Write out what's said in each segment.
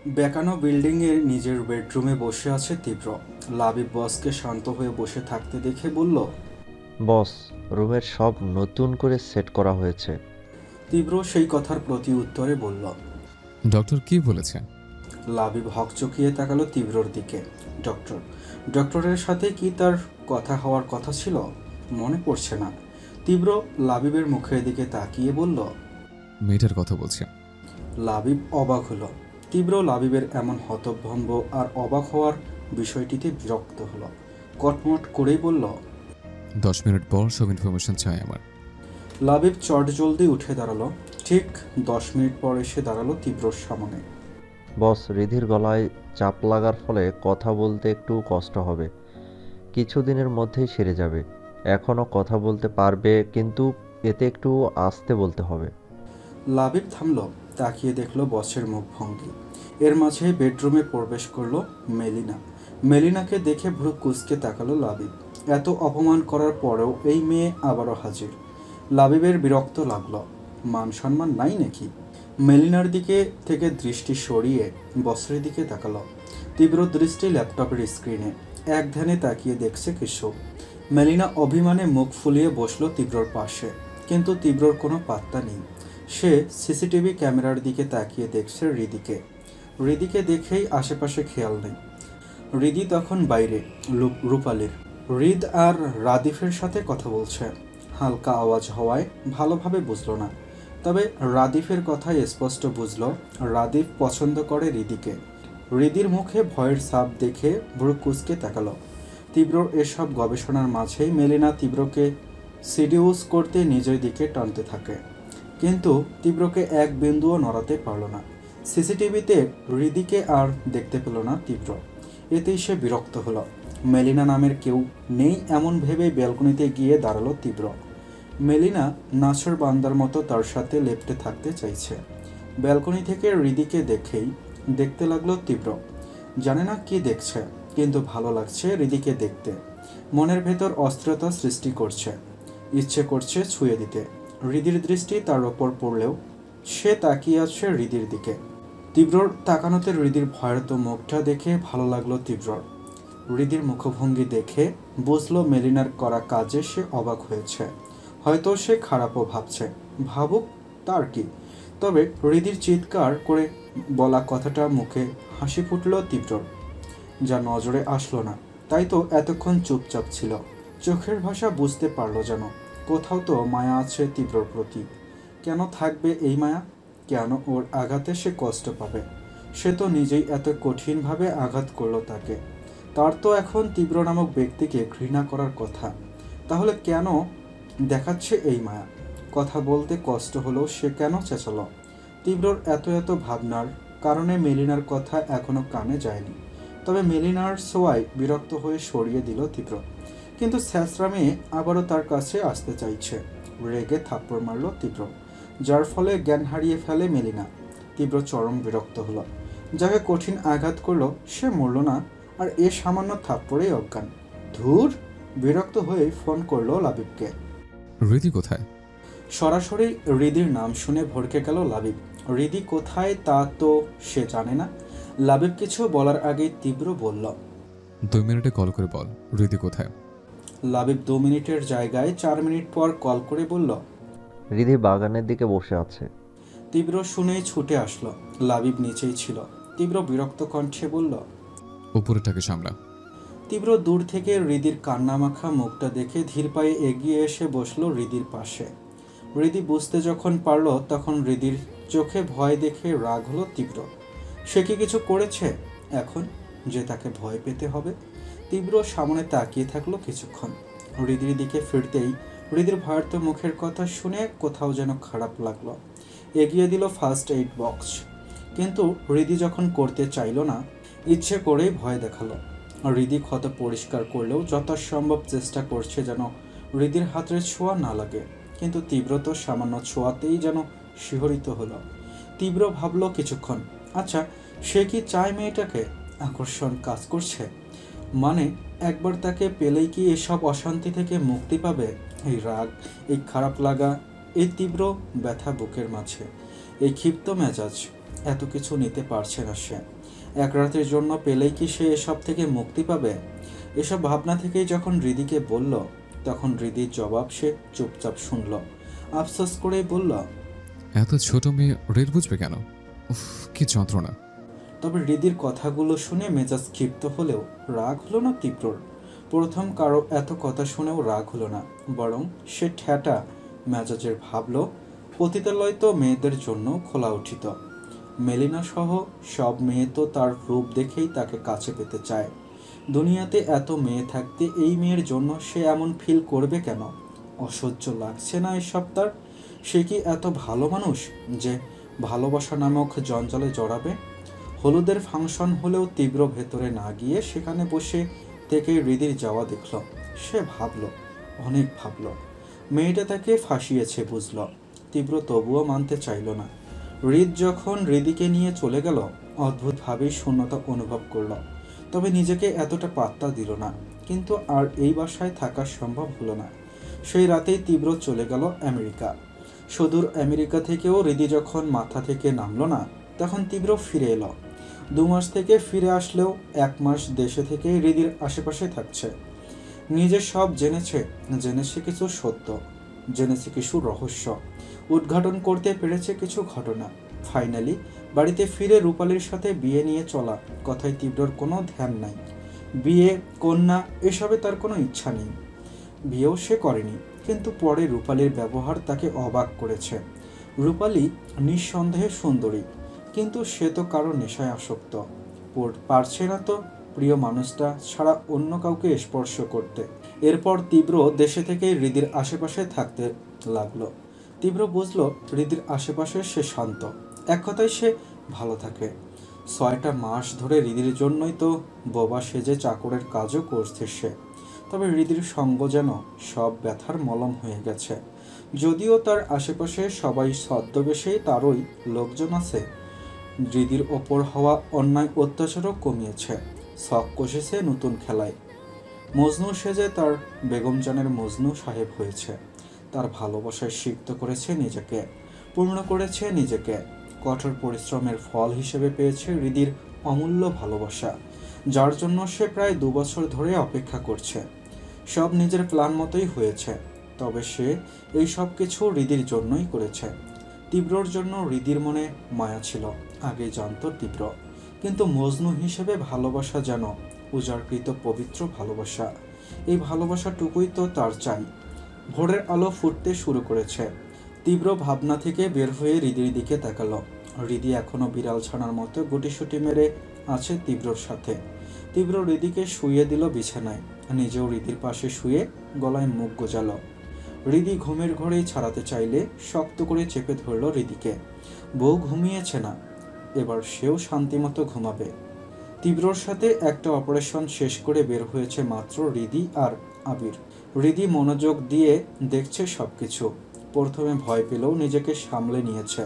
বেকানো বিল্ডিংয়ের নিজের বেডরুমে বসে আছে তীব্র। লাবিব বসকে শান্ত হয়ে বসে থাকতে দেখে বলল, বস, রুমের সব নতুন করে সেট করা হয়েছে। তীব্র সেই কথার প্রতি উত্তরে বলল। ডক্টর কি বলেছে? লাবিব হকচকিয়ে তাকালো তীব্রর দিকে। ডক্টর ডক্টরের সাথে কি তার কথা হওয়ার কথা ছিল? মনে পড়ছে না। তীব্র লাবিবের মুখের দিকে তাকিয়ে বলল, মেয়েটার কথা বলছে। লাবিব অবাক হলো। তীব্র লাবিবের এমন হতভম্ব আর অবাক হওয়ার বিষয়টিতে বিরক্ত হলো। কটমট করেই বলল, 10 মিনিট পর সব ইনফরমেশন চাই আমার। লাবিব চটজলদি উঠে দাঁড়ালো। ঠিক 10 মিনিট পর এসে দাঁড়ালো তীব্রর সামনে। বস, রিধির গলায় চাপ লাগার ফলে কথা বলতে একটু কষ্ট হবে। কিছুদিনের মধ্যেই সেরে যাবে। এখনও কথা বলতে পারবে, কিন্তু এতে একটু আস্তে বলতে হবে। লাবিব থামল, তাকিয়ে দেখলো বসের মুখভঙ্গি। এর মাঝে বেডরুমে প্রবেশ করলো মেলিনা। মেলিনাকে দেখে ভ্রু কুঁচকে তাকালো লাবিব। এত অপমান করার পরেও এই মেয়ে আবারও হাজির। লাবিবের বিরক্ত লাগলো। মান সম্মান নাই নাকি? মেলিনার দিকে থেকে দৃষ্টি সরিয়ে বসের দিকে তাকালো। তীব্র দৃষ্টি ল্যাপটপের স্ক্রিনে এক ধ্যানে তাকিয়ে দেখছে কিছু। মেলিনা অভিমানে মুখ ফুলিয়ে বসলো তীব্রর পাশে, কিন্তু তীব্রর কোনো পাত্তা নেই। সে সিসিটিভি ক্যামেরার দিকে তাকিয়ে দেখছে হৃদিকে। হৃদিকে দেখেই আশেপাশে খেয়াল নেই। হৃদি তখন বাইরে রূপালীর। হৃদ আর রাদিফের সাথে কথা বলছে। হালকা আওয়াজ হওয়ায় ভালোভাবে বুঝলো না, তবে রাদিফের কথাই স্পষ্ট বুঝল রাদিফ পছন্দ করে হৃদিকে। হৃদির মুখে ভয়ের ছাপ দেখে ভ্রু কুঁচকে তাকালো। তীব্রর এসব গবেষণার মাঝেই মেলিনা তীব্রকে সিডিউস করতে নিজের দিকে টানতে থাকে, কিন্তু তীব্রকে এক বিন্দুও নড়াতে পারল না। সিসিটিভিতে হৃদিকে আর দেখতে পেল না তীব্র। এতেই সে বিরক্ত হলো। মেলিনা নামের কেউ নেই এমন ভেবে ব্যালকনিতে গিয়ে দাঁড়ালো তীব্র। মেলিনা নাছর বান্দার মতো তার সাথে লেপ্টে থাকতে চাইছে। ব্যালকনি থেকে হৃদিকে দেখেই দেখতে লাগলো তীব্র। জানে না কি দেখছে, কিন্তু ভালো লাগছে হৃদিকে দেখতে। মনের ভেতর অস্থিরতা সৃষ্টি করছে, ইচ্ছে করছে ছুঁয়ে দিতে। হৃদির দৃষ্টি তার ওপর পড়লেও সে তাকিয়ে আছে হৃদির দিকে। তীব্রর তাকানোতে হৃদির ভয়ার্ত মুখটা দেখে ভালো লাগলো তীব্রর। হৃদির মুখভঙ্গি দেখে বুঝলো মেলিনার করা কাজে সে অবাক হয়েছে। হয়তো সে খারাপও ভাবছে, ভাবুক, তার কি। তবে হৃদির চিৎকার করে বলা কথাটা মুখে হাসি ফুটল তীব্রর, যা নজরে আসলো না। তাই তো এতক্ষণ চুপচাপ ছিল। চোখের ভাষা বুঝতে পারলো যেন কোথাও তো মায়া আছে তীব্রর প্রতি। কেন থাকবে এই মায়া? কেন ওর আঘাতে সে কষ্ট পাবে? সে তো নিজেই এত কঠিনভাবে আঘাত করলো তাকে। তার তো এখন তীব্র নামক ব্যক্তিকে ঘৃণা করার কথা। তাহলে কেন দেখাচ্ছে এই মায়া? কথা বলতে কষ্ট হলেও সে কেন চেঁচালো? তীব্রর এত এত ভাবনার কারণে মেলিনার কথা এখনো কানে যায়নি। তবে মেলিনার ছোঁয়ায় বিরক্ত হয়ে সরিয়ে দিল তীব্র। কিন্তু স্যাঁচরা মেয়ে আবারও তার কাছে আসতে চাইছে। রেগে থাপ্পড় মারল তীব্র, যার ফলে জ্ঞান হারিয়ে ফেলে মেলিনা। তীব্র চরম বিরক্ত হলো। যাকে কঠিন আঘাত করলো সে মরল না, আর এ সামান্য থাপ্পড়েই অজ্ঞান। ধুর! বিরক্ত হয়ে ফোন করলো লাবিবকে। হৃদি কোথায়? সরাসরি হৃদির নাম শুনে ভড়কে গেল লাবিব। হৃদি কোথায় তা তো সে জানে না। লাবিব কিছু বলার আগেই তীব্র বলল, 2 মিনিটে কল করে বল হৃদি কোথায়। লাবিব 2 মিনিটের জায়গায় 4 মিনিট পর কল করে বলল, রিধি বাগানের দিকে বসে আছে। তীব্র শুনেই ছুটে আসলো। লাবিব নিচেই ছিল। তীব্র বিরক্ত কণ্ঠে বলল, উপরেটাকে সামলা। তীব্র দূর থেকে হৃদির কান্নামাখা মুখটা দেখে ধীর পায়ে এগিয়ে এসে বসলো হৃদির পাশে। হৃদি বুঝতে যখন পারল তখন হৃদির চোখে ভয় দেখে রাগ হলো তীব্র। সে কি কিছু করেছে এখন যে তাকে ভয় পেতে হবে? তীব্র সামনে তাকিয়ে থাকলো কিছুক্ষণ। হৃদির দিকে ফিরতেই হৃদির ভয়ার্ত মুখের কথা শুনে কোথাও যেন খারাপ লাগলো। এগিয়ে দিল ফার্স্ট এইড বক্স, কিন্তু হৃদি যখন করতে চাইল না, ইচ্ছে করেই ভয় দেখালো। হৃদি ক্ষত পরিষ্কার করলেও যথাসম্ভব চেষ্টা করছে যেন হৃদির হাতের ছোঁয়া না লাগে, কিন্তু তীব্র তো সামান্য ছোঁয়াতেই যেন শিহরিত হলো। তীব্র ভাবলো কিছুক্ষণ, আচ্ছা সে কি চায় মেয়েটাকে? আকর্ষণ কাজ করছে মানে একবার তাকে পেলেই কি এসব অশান্তি থেকে মুক্তি পাবে? এই রাগ, এই খারাপ লাগা, এই তীব্র ব্যথা বুকের মাঝে, এই ক্ষিপ্ত মেজাজ, এত কিছু নিতে পারছে না সে। এক রাতের জন্য পেলেই কি সে এসব থেকে মুক্তি পাবে? এসব ভাবনা থেকেই যখন হৃদিকে বলল, তখন হৃদির জবাব সে চুপচাপ শুনল। আফসোস করেই বলল, এত ছোট মেয়ে রেল বুঝবে কেন? উফ, কি যন্ত্রণা। তবে হৃদির কথাগুলো শুনে মেজাজ ক্ষিপ্ত হলেও রাগ হলো না তীব্রর। প্রথম কারো এত কথা শুনেও রাগ হলো না, বরং সে ঠেটা মেজাজের ভাবল, পতিতালয় তো মেয়েদের জন্য খোলা উঠিত। মেলিনা সহ সব মেয়ে তো তার রূপ দেখেই তাকে কাছে পেতে চায়। দুনিয়াতে এত মেয়ে থাকতে এই মেয়ের জন্য সে এমন ফিল করবে কেন? অসহ্য লাগছে না এসব তার? সে কি এত ভালো মানুষ যে ভালোবাসা নামক জঞ্জালে জড়াবে? হলুদের ফাংশন হলেও তীব্র ভেতরে না গিয়ে সেখানে বসে থেকে হৃদির যাওয়া দেখল। সে ভাবল, অনেক ভাবল। মেয়েটা তাকে ফাঁসিয়েছে বুঝল। তীব্র তবুও মানতে চাইল না। হৃদ যখন হৃদিকে নিয়ে চলে গেল, অদ্ভুতভাবেই শূন্যতা অনুভব করল। তবে নিজেকে এতটা পাত্তা দিল না। কিন্তু আর এই বাসায় থাকা সম্ভব হলো না। সেই রাতেই তীব্র চলে গেল আমেরিকা। সুদূর আমেরিকা থেকেও হৃদি যখন মাথা থেকে নামলো না, তখন তীব্র ফিরে এলো। 2 মাস থেকে ফিরে আসলেও 1 মাস দেশে থেকেই হৃদির আশেপাশে থাকছে। নিজে সব জেনেছে কিছু সত্য, জেনেছে কিছু রহস্য, উদ্ঘাটন করতে পেরেছে কিছু ঘটনা। ফাইনালি বাড়িতে ফিরে রূপালীর সাথে বিয়ে নিয়ে চলা কথায় তীব্রর কোনো ধ্যান নাই। বিয়ে, কন্যা এসবে তার কোনো ইচ্ছা নেই। বিয়েও সে করেনি। কিন্তু পরে রূপালীর ব্যবহার তাকে অবাক করেছে। রূপালী নিঃসন্দেহে সুন্দরী, কিন্তু সে তো কারো নেশায় আসক্ত। পারছে না তো প্রিয় মানুষটা ছাড়া অন্য কাউকে স্পর্শ করতে। এরপর তীব্র দেশে থেকেই হৃদির আশেপাশে থাকতে লাগলো। তীব্র বুঝলো হৃদির আশেপাশে সে শান্ত, এক কথায় সে ভালো থাকে। 6টা মাস ধরে হৃদির জন্যই তো বোবা সেজে চাকরের কাজও করছে সে। তবে হৃদির সঙ্গ যেন সব ব্যথার মলম হয়ে গেছে। যদিও তার আশেপাশে সবাই ছদ্মবেশে তারই লোকজন আছে, হৃদির ওপর হওয়া অন্যায় অত্যাচারও কমিয়েছে। শখ কষেছে নতুন খেলায়। মজনু সেজে তার বেগম জানের মজনু সাহেব হয়েছে। তার ভালোবাসায় সিক্ত করেছে নিজেকে, পূর্ণ করেছে নিজেকে। কঠোর পরিশ্রমের ফল হিসেবে পেয়েছে হৃদির অমূল্য ভালোবাসা, যার জন্য সে প্রায় 2 বছর ধরে অপেক্ষা করছে। সব নিজের প্ল্যান মতোই হয়েছে। তবে সে এই সব কিছু হৃদির জন্যই করেছে। তীব্রর জন্য হৃদির মনে মায়া ছিল, আগে জানত তীব্র। কিন্তু মজনু হিসেবে ভালোবাসা যেন উজাড়কৃত পবিত্র ভালোবাসা। এই ভালোবাসাটুকুই তো তার চাই। ভোরের আলো ফুটতে শুরু করেছে। তীব্র ভাবনা থেকে বের হয়ে হৃদির দিকে তাকালো। হৃদি এখনো বিড়াল ছানার মতো গুটিসুটি মেরে আছে তীব্রর সাথে। তীব্র হৃদিকে শুইয়ে দিল বিছানায়, নিজেও হৃদির পাশে শুয়ে গলায় মুখ গোজালো। হৃদি ঘুমের ঘরেই ছাড়াতে চাইলে শক্ত করে চেপে ধরল হৃদিকে। বউ ঘুমিয়েছে না, এবার সেও শান্তিমতো ঘুমাবে। তীব্রর সাথে একটা অপারেশন শেষ করে বের হয়েছে মাত্র হৃদি আর আবির। হৃদি মনোযোগ দিয়ে দেখছে সবকিছু। প্রথমে ভয় পেলেও নিজেকে সামলে নিয়েছে।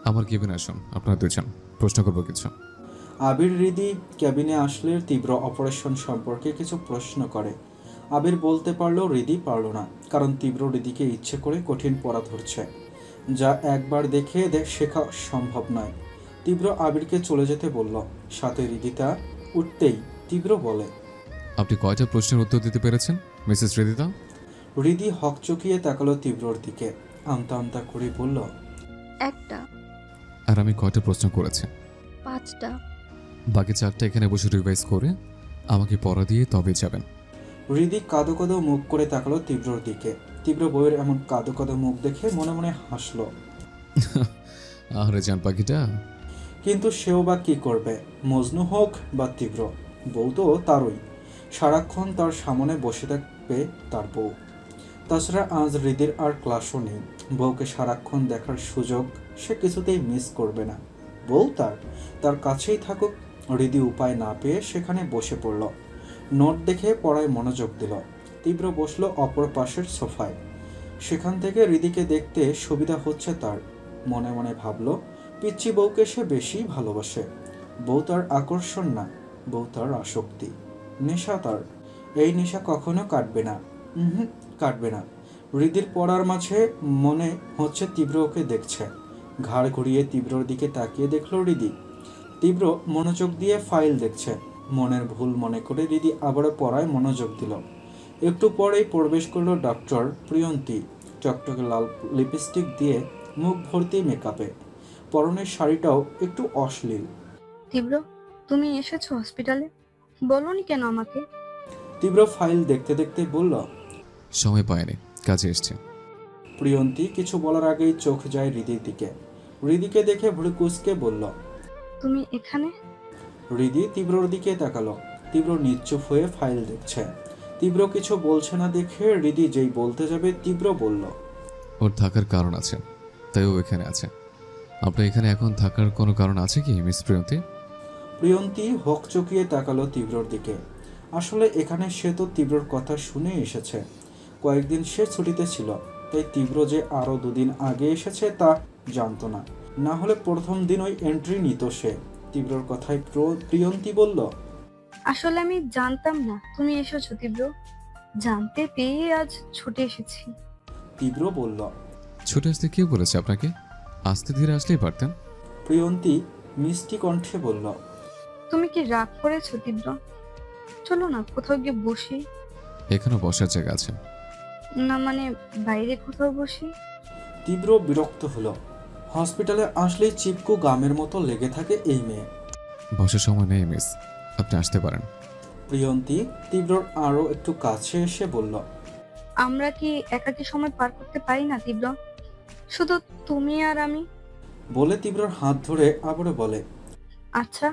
আমার কেবিনে আসুন, আপনারা দুজন, প্রশ্ন করবো কিছু। আবির হৃদি ক্যাবিনে আসলে তীব্র অপারেশন সম্পর্কে কিছু প্রশ্ন করে। আবির বলতে পারলেও হৃদি পারল না, কারণ তীব্র হৃদিকে ইচ্ছে করে কঠিন পড়া ধরছে, যা একবার দেখে শেখা সম্ভব নয়। তীব্র আবিরকে চলে যেতে বলল। সাথে হৃদিতা উঠতেই তীব্র বলে, আপনি কয়টা প্রশ্নের উত্তর দিতে পেরেছেন মিসেস হৃদিতা? হৃদি হকচকিয়ে তাকালো তীব্রর দিকে, আমতা আমতা করে বলল, একটা। আর আমি কয়টা প্রশ্ন করেছি? 5টা। বাকি 4টা এখানে বসে রিভাইজ করে আমাকে পড়া দিয়ে তবে যাবেন। হৃদি কাঁদো কাঁদো মুখ করে তাকালো তীব্রর দিকে। তীব্র বউয়ের এমন কাঁদো কাঁদো মুখ দেখে মনে মনে হাসলো। আরে জান পাখিটা। কিন্তু সেও বা কি করবে? মজনু হোক বা তীব্র, বউ তো তারই। সারাক্ষণ তার সামনে বসে থাকবে তার বউ। তাছাড়া আজ হৃদির আর ক্লাসও নেই। বউকে সারাক্ষণ দেখার সুযোগ সে কিছুতেই মিস করবে না। বউ তার কাছেই থাকুক। হৃদি উপায় না পেয়ে সেখানে বসে পড়ল। নোট দেখে পড়ায় মনোযোগ দিল। তীব্র বসলো অপর পাশের সোফায়। সেখান থেকে হৃদিকে দেখতে সুবিধা হচ্ছে তার। মনে মনে ভাবলো, পিচ্চি বউকে সে বেশি ভালোবাসে। বউ তার আকর্ষণ না, বউ তার আসক্তি, নেশা তার। এই নেশা কখনো কাটবে না, কাটবে না। হৃদির পড়ার মাঝে মনে হচ্ছে তীব্র ওকে দেখছে। ঘাড় ঘুরিয়ে তীব্রর দিকে তাকিয়ে দেখল হৃদি। তীব্র মনোযোগ দিয়ে ফাইল দেখছে। মনের ভুল মনে করে হৃদি আবারও পড়ায় মনোযোগ দিল। একটু পরেই প্রবেশ করলো ডক্টর প্রিয়ন্তী, চকচকে লাল লিপস্টিক দিয়ে, মুখ ভর্তি মেকআপে। পরনের শাড়িটাও একটু অশ্লীল। তীব্র, তুমি এসেছো হসপিটালে? বলোনি কেন আমাকে? তীব্র ফাইল দেখতে দেখতে বলল। সময় পায়নি, কাজে এসছে। প্রিয়ন্তী কিছু বলার আগেই চোখ যায় হৃদির দিকে। হৃদিকে দেখে ভ্রু কুঁচকে বলল। তুমি এখানে? হৃদি তীব্রর দিকে তাকালো। তীব্র নিশ্চুপ হয়ে ফাইল দেখছে। তীব্র কিছু বলছে না দেখে হৃদি যেই বলতে যাবে তীব্র বলল। ওর থাকার কারণ আছে, তাই ও এখানে আছে। আপনার এখানে এখন থাকার কোনো কারণ আছে কি মিস প্রিয়ন্তী? প্রিয়ন্তী হকচকিয়ে তাকালো তীব্রর দিকে। আসলে এখানে সে তো তীব্রর কথা শুনে এসেছে। কয়েকদিন সে ছুটিতে ছিল, তাই তীব্র যে আরও 2 দিন আগে এসেছে তা জানতো না। না হলে প্রথম দিন ওই এন্ট্রি নিত সে। তীব্রর কথায় প্রিয়ন্তী বলল। আসলে আমি জানতাম না তুমি এসেছো তীব্র। জানতে পেয়ে আজ ছুটে এসেছি। তীব্র বলল। ছুটে আসতে কে বলেছে আপনাকে? আস্তে ধীরে আসলেই পারতেন। প্রিয়ন্তী মিষ্টি কণ্ঠে বলল। তুমি কি রাগ করেছো তীব্র? চলো না কোথাও গিয়ে বসি। এখানে বসার জায়গা আছে। না মানে বাইরে কোথাও বসি। তীব্র বিরক্ত হলো। হসপিটালে আসলেই চিপকু গামের মতো লেগে থাকে এই মেয়ে। বসার সময় নেই মিস, আপনি আসতে পারেন। প্রিয়ন্তী তীব্রর আরও একটু কাছে এসে বলল। আমরা কি একাকী সময় পার করতে পারি না তীব্র? শুধু তুমি আর আমি। বলে তীব্রর হাত ধরে আবারও বলে। আচ্ছা,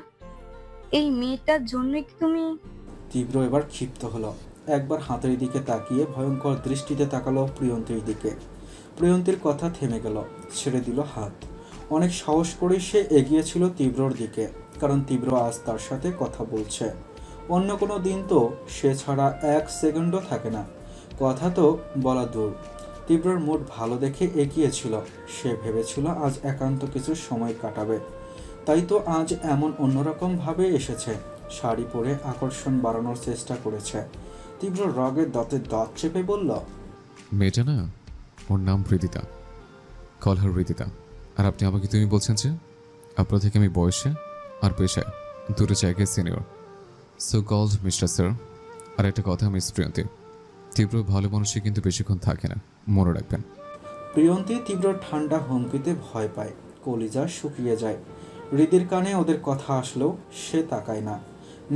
এই মেয়েটার জন্যই কি তুমি? তীব্র এবার ক্ষিপ্ত হলো। একবার হাতের দিকে তাকিয়ে ভয়ঙ্কর দৃষ্টিতে তাকালো প্রিয়ন্তীর দিকে। প্রিয়ন্তীর কথা থেমে গেল, ছেড়ে দিল হাত। অনেক সাহস করে সে এগিয়েছিল তীব্রর দিকে, কারণ তীব্র আজ তার সাথে কথা বলছে। অন্য কোনো দিন তো সে ছাড়া 1 সেকেন্ডও থাকে না। কথা তো বলা দূর। তীব্রর মুড ভালো দেখে এগিয়েছিল। সে ভেবেছিল আজ একান্ত কিছু সময় কাটাবে, তাই তো আজ এমন অন্যরকম ভাবে এসেছে। শাড়ি পরে আকর্ষণ বাড়ানোর চেষ্টা করেছে। তীব্র রাগের দাঁতে দাঁত চেপে বলল। মেয়েটা না, ওর নাম হৃদিতা। Call her হৃদিতা। আর আপনি আমাকে তুমি বলছেন যে আপনার থেকে আমি বয়সে আর পেশায় দুটো জায়গায় senior. So called mister sir. আর একটা কথা মিস প্রিয়ন্তী, তীব্র ভালো মানুষই কিন্তু বেশিক্ষণ থাকে না, মনে রাখবেন। প্রিয়ন্তী তীব্র ঠান্ডা হুমকিতে ভয় পায়। কলিজা শুকিয়ে যায়। হৃদির কানে ওদের কথা আসলেও সে তাকায় না,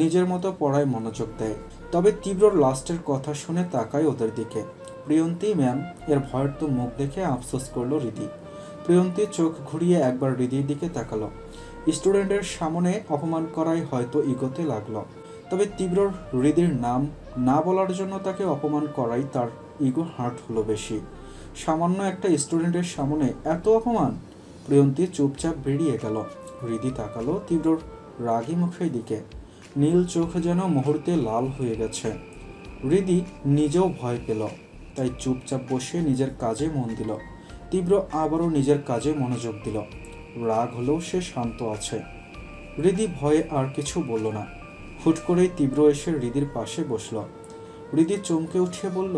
নিজের মতো পড়ায় মনোযোগ দেয়। তবে তীব্রর লাস্টের কথা শুনে তাকায় ওদের দিকে। প্রিয়ন্তী ম্যাম এর ভয়ের তো মুখ দেখে আফসোস করলো হৃদি। প্রিয়ন্তী চোখ ঘুরিয়ে একবার হৃদির দিকে তাকালো। স্টুডেন্টের সামনে অপমান করাই হয়তো ইগোতে লাগলো, তবে তীব্রর হৃদির নাম না বলার জন্য তাকে অপমান করাই তার ইগো হার্ট হলো বেশি। সামান্য একটা স্টুডেন্টের সামনে এত অপমান। প্রিয়ন্তী চুপচাপ বেরিয়ে গেল। হৃদি তাকালো তীব্রর রাগী মুখের দিকে। নীল চোখ যেন মুহূর্তে লাল হয়ে গেছে। হৃদি নিজেও ভয় পেল, তাই চুপচাপ বসে নিজের কাজে মন দিল। তীব্র আবারও নিজের কাজে মনোযোগ দিল। রাগ হলেও সে শান্ত আছে। হৃদি ভয়ে আর কিছু বলল না। হুট করেই তীব্র এসে হৃদির পাশে বসল। হৃদি চমকে উঠে বলল।